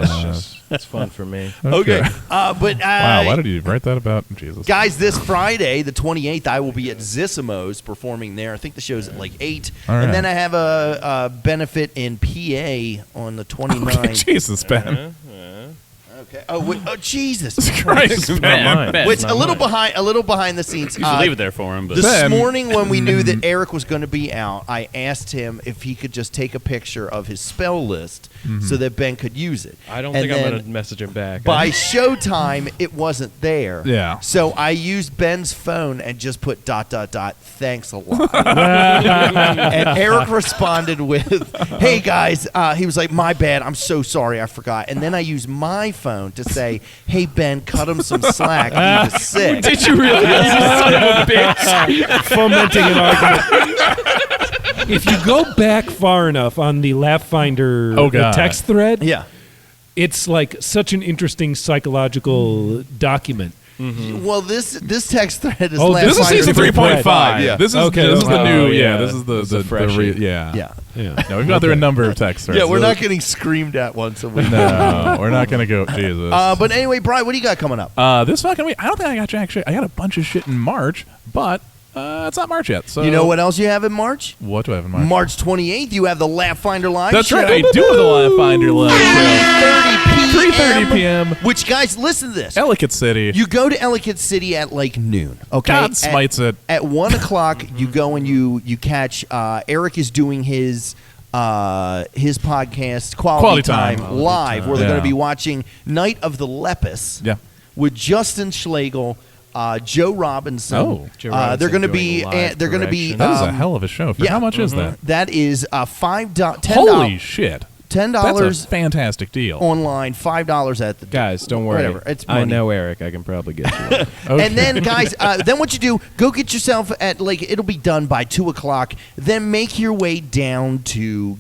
It's fun for me. Okay. But Wow, why did you write that about Jesus? guys, this Friday, the 28th, I will be at Zissimo's performing there. I think the show's at like 8. All right. And then I have a benefit in PA on the 29th. Jesus, Ben. Okay. Oh, wait, oh, Jesus Christ, Ben, Ben. Which a little behind the scenes. You should leave it there for him. But This Ben. morning, when we knew that Eric was going to be out, I asked him if he could just take a picture of his spell list so that Ben could use it. I don't And think I'm then going to message him back. By showtime, it wasn't there. Yeah. So I used Ben's phone and just put ... Thanks a lot. And Eric responded with, "Hey guys," he was like, "My bad. I'm so sorry. I forgot." And then I used my phone to say, "Hey Ben, cut him some slack. He was sick." Did you really? You son of a bitch. Fomenting an argument. If you go back far enough on the Laugh-Finder God. text thread, Yeah. it's like such an interesting psychological document. Well, this text thread is Oh, last this is night. Season 3.5. Yeah. This is Okay, this is the okay. new. Oh, Yeah. yeah. This is the freshie. yeah. Yeah. Yeah. No, we've got there a number of text threads. Yeah, we're not getting screamed at once a week. No, we're not gonna go. Jesus. But anyway, Brian, what do you got coming up? This fucking week, I don't think I got you actually. I got a bunch of shit in March, but it's not March yet. So You know what else you have in March? What do I have in March? March 28th, you have the Laugh-Finder Live That's show. right. I do have the Live Finder Live show. 3:30 p.m. Which, guys, listen to this. Ellicott City. You go to Ellicott City at like noon, okay? God smites it. At 1 o'clock, you go and you catch, Eric is doing his his podcast, Quality Time Live, where they're going to be watching Night of the Lepus with Justin Schlegel, Joe Robinson. Oh, Joe Robinson they're going to doing be. live They're going to be. That is a hell of a show. How much is that? That is $10. Holy shit! $10 That's a fantastic deal. online, $5 at the Guys, don't worry. Whatever. It's money. I know Eric. I can probably get you one. And then, guys, then what you do? Go get yourself at it'll be done by 2:00. Then make your way down to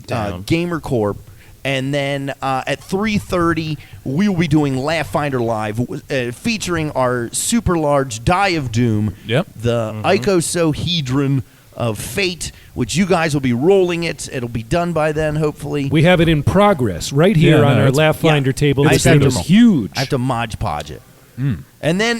Gamer Corp. And then at 3:30, we will be doing Laugh Finder Live, featuring our super large Die of Doom, the Icosahedron of Fate, which you guys will be rolling it. It'll be done by then, hopefully. We have it in progress right here on our Laugh Finder table. I This thing is huge. I have to Mod Podge it. And then,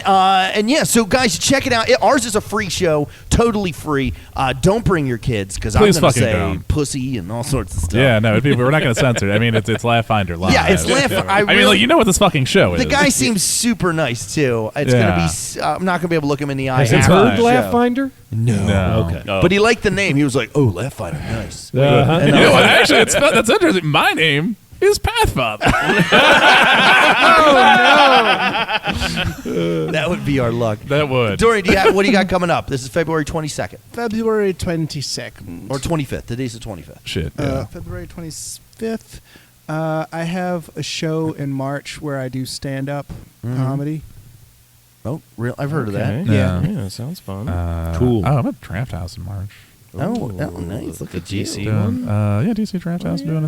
so guys, check it out. Ours is a free show, totally free. Don't bring your kids, because I'm going to say don't. pussy and all sorts of stuff. Yeah, no, we're not going to censor it. I mean, it's Laugh Finder Live. Yeah, it's Laugh. I mean, like, you know what this fucking show is. The guy seems super nice, too. It's going to be, I'm not going to be able to look him in the eye. Has he heard Laugh Finder? No. Okay. But he liked the name. He was like, oh, Laugh Finder, nice. Uh-huh. You know what? Actually, that's interesting. My name is Pathfather. That would be our luck. That would. Dory, what do you got coming up? This is February 22nd. February 22nd. Or 25th. Today's the 25th. Shit. February 25th. I have a show in March where I do stand-up comedy. Oh, real? I've heard of that. Yeah. Sounds fun. Cool. Oh, I'm at Draft House in March. Oh, nice. Look the at DC you. one. Yeah, DC Draft House doing. I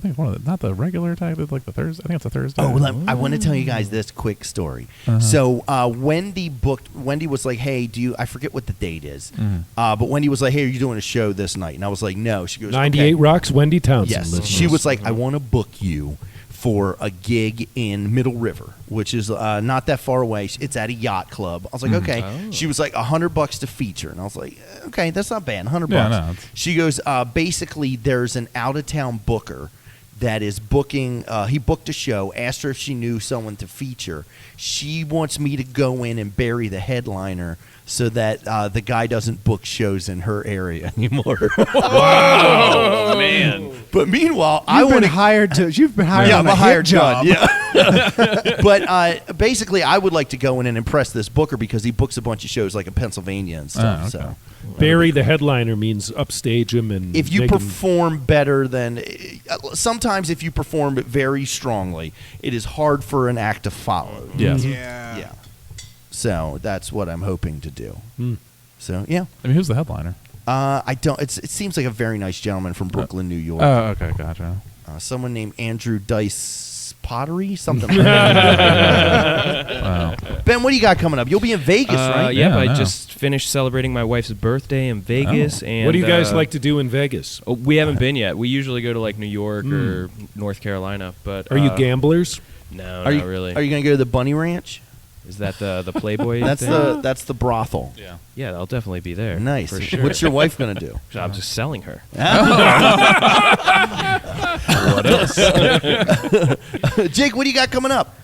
think one of the, not the regular type, it's like the Thursday. I think it's a Thursday. Oh, well, I want to tell you guys this quick story. So Wendy was like, "Hey, I forget what the date is, but Wendy was like, "Hey, are you doing a show this night?" And I was like, "No." She goes, 98 okay. Rocks, Wendy Townsend. Yes. listeners. She was like, "I want to book you for a gig in Middle River, which is not that far away. It's at a yacht club." I was like, okay. She was like, $100 to feature. And I was like, okay, that's not bad. $100. Yeah, no, She goes, basically, there's an out-of-town booker that is booking. He booked a show, asked her if she knew someone to feature. She wants me to go in and bury the headliner so that the guy doesn't book shows in her area anymore. Oh, man. But meanwhile, You've been hired yeah, on I'm a hired job. gun. Yeah. But basically, I would like to go in and impress this booker because he books a bunch of shows like in Pennsylvania and stuff. Oh, okay. So Bury the headliner means upstage him and if you make him- perform better than sometimes if you perform very strongly, it is hard for an act to follow. Yes. Yeah. So that's what I'm hoping to do. So yeah. I mean, who's the headliner? I don't. It seems like a very nice gentleman from Brooklyn, New York. Oh, okay, gotcha. Someone named Andrew Dice Pottery, something. Wow. Ben, what do you got coming up? You'll be in Vegas, right? Yeah, I know. I just finished celebrating my wife's birthday in Vegas. And What do you guys like to do in Vegas? We haven't been yet. We usually go to like New York or North Carolina. But Are you gamblers? No, Are not you really. Are you going to go to the Bunny Ranch? Is that the Playboy? That's thing? that's the brothol. Yeah. Yeah, I'll definitely be there. Nice. For sure. What's your wife going to do? I'm just selling her. What else? Jake, what do you got coming up?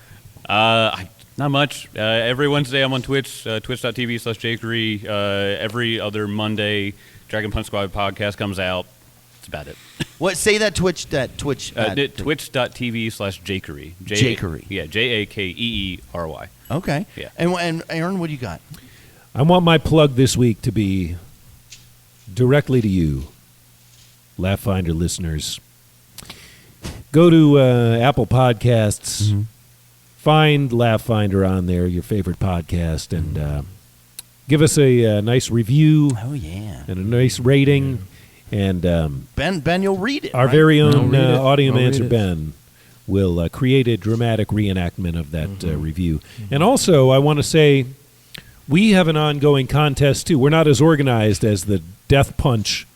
Not much. Every Wednesday I'm on Twitch, twitch.tv/Jakery. Every other Monday, Dragon Punch Squad podcast comes out. That's about it. What? Say that Twitch. Twitch.tv/Jakery. Jakery. Yeah, JAKEERY. Okay. Yeah. And Aaron, what do you got? I want my plug this week to be directly to you, Laugh Finder listeners. Go to Apple Podcasts, find Laugh Finder on there, your favorite podcast, and give us a nice review Oh yeah. and a nice rating. And Ben, you'll read it. our right? very own I'll read it. Audiomancer I'll read it. Ben will create a dramatic reenactment of that review. And also, I want to say we have an ongoing contest, too. We're not as organized as the Death Punch.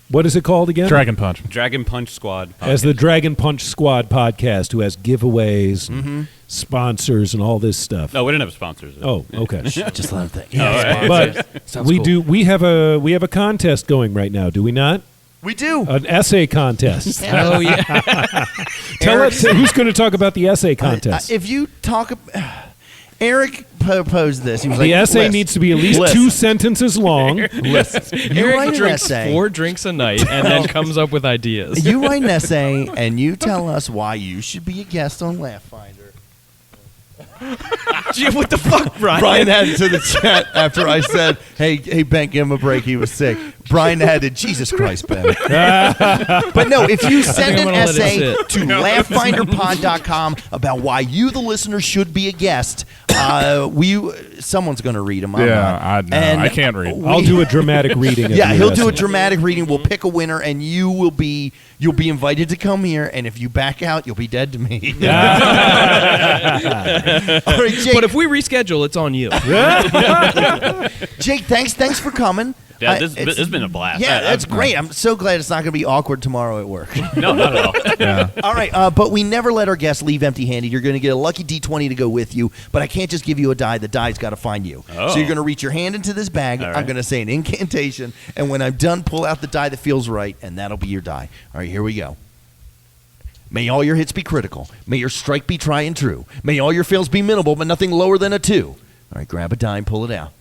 What is it called again? Dragon Punch. Dragon Punch Squad. As the Dragon Punch Squad podcast, who has giveaways, and sponsors, and all this stuff. No, we didn't have sponsors. Oh, okay. Just let him think. But we do. We have a contest going right now, do we not? We do. An essay contest. Oh yeah. Tell us who's going to talk about the essay contest. If you talk, Eric proposed this. He was The like, essay "Listen, needs to be at least listen, 2 sentences long. Listen, you Eric write an drinks essay. 4 drinks a night and then comes up with ideas. You write an essay and you tell us why you should be a guest on Laugh Finder. Gee, what the fuck, Brian? Brian added to the chat after I said, hey, Ben, give him a break. He was sick. Brian added, Jesus Christ, Ben. But no, if you send I'm an gonna let it essay sit. to laughfinderpod.com about why you, the listener, should be a guest, someone's going to read them. I can't read. I'll do a dramatic reading. Of Yeah, your he'll do a essay. dramatic reading. We'll pick a winner, and you'll be invited to come here. And if you back out, you'll be dead to me. All right, Jake. But if we reschedule, it's on you. Jake, thanks for coming. Yeah, this has been a blast. Yeah, that's great. I'm so glad it's not going to be awkward tomorrow at work. No, not at all. Yeah. All right, but we never let our guests leave empty-handed. You're going to get a lucky D20 to go with you, but I can't just give you a die. The die's got to find you. Oh. So you're going to reach your hand into this bag. All right. I'm going to say an incantation, and when I'm done, pull out the die that feels right, and that'll be your die. All right, here we go. May all your hits be critical. May your strike be try and true. May all your fails be minimal, but nothing lower than a 2. All right, grab a die and pull it out.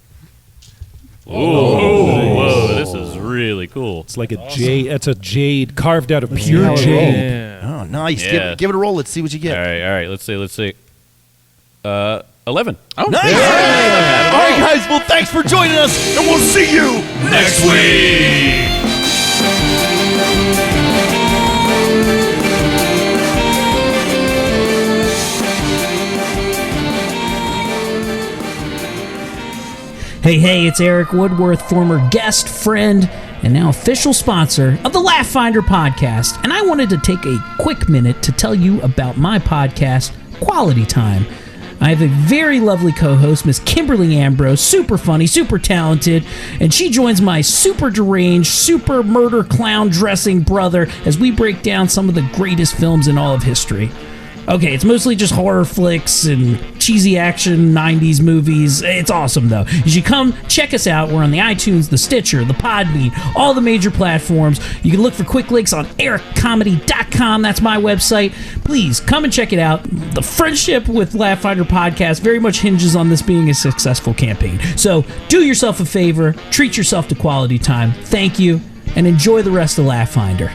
Whoa, this is really cool. It's like a jade. It's a jade carved out of pure how it jade. Yeah. Oh, nice. Yeah. Give it a roll. Let's see what you get. All right. Let's see. 11. Oh, Nice. All right, guys. Well, thanks for joining us, and we'll see you Next week. Hey, it's Eric Woodworth, former guest, friend, and now official sponsor of the Laugh Finder podcast. And I wanted to take a quick minute to tell you about my podcast, Quality Time. I have a very lovely co-host, Miss Kimberly Ambrose, super funny, super talented, and she joins my super deranged, super murder clown dressing brother as we break down some of the greatest films in all of history. Okay, it's mostly just horror flicks and cheesy action 90s movies. It's awesome, though. You should come check us out. We're on the iTunes, the Stitcher, the Podbean, all the major platforms. You can look for quick links on ericcomedy.com. That's my website. Please come and check it out. The friendship with Laugh Finder Podcast very much hinges on this being a successful campaign. So do yourself a favor, treat yourself to quality time. Thank you, and enjoy the rest of Laugh Finder.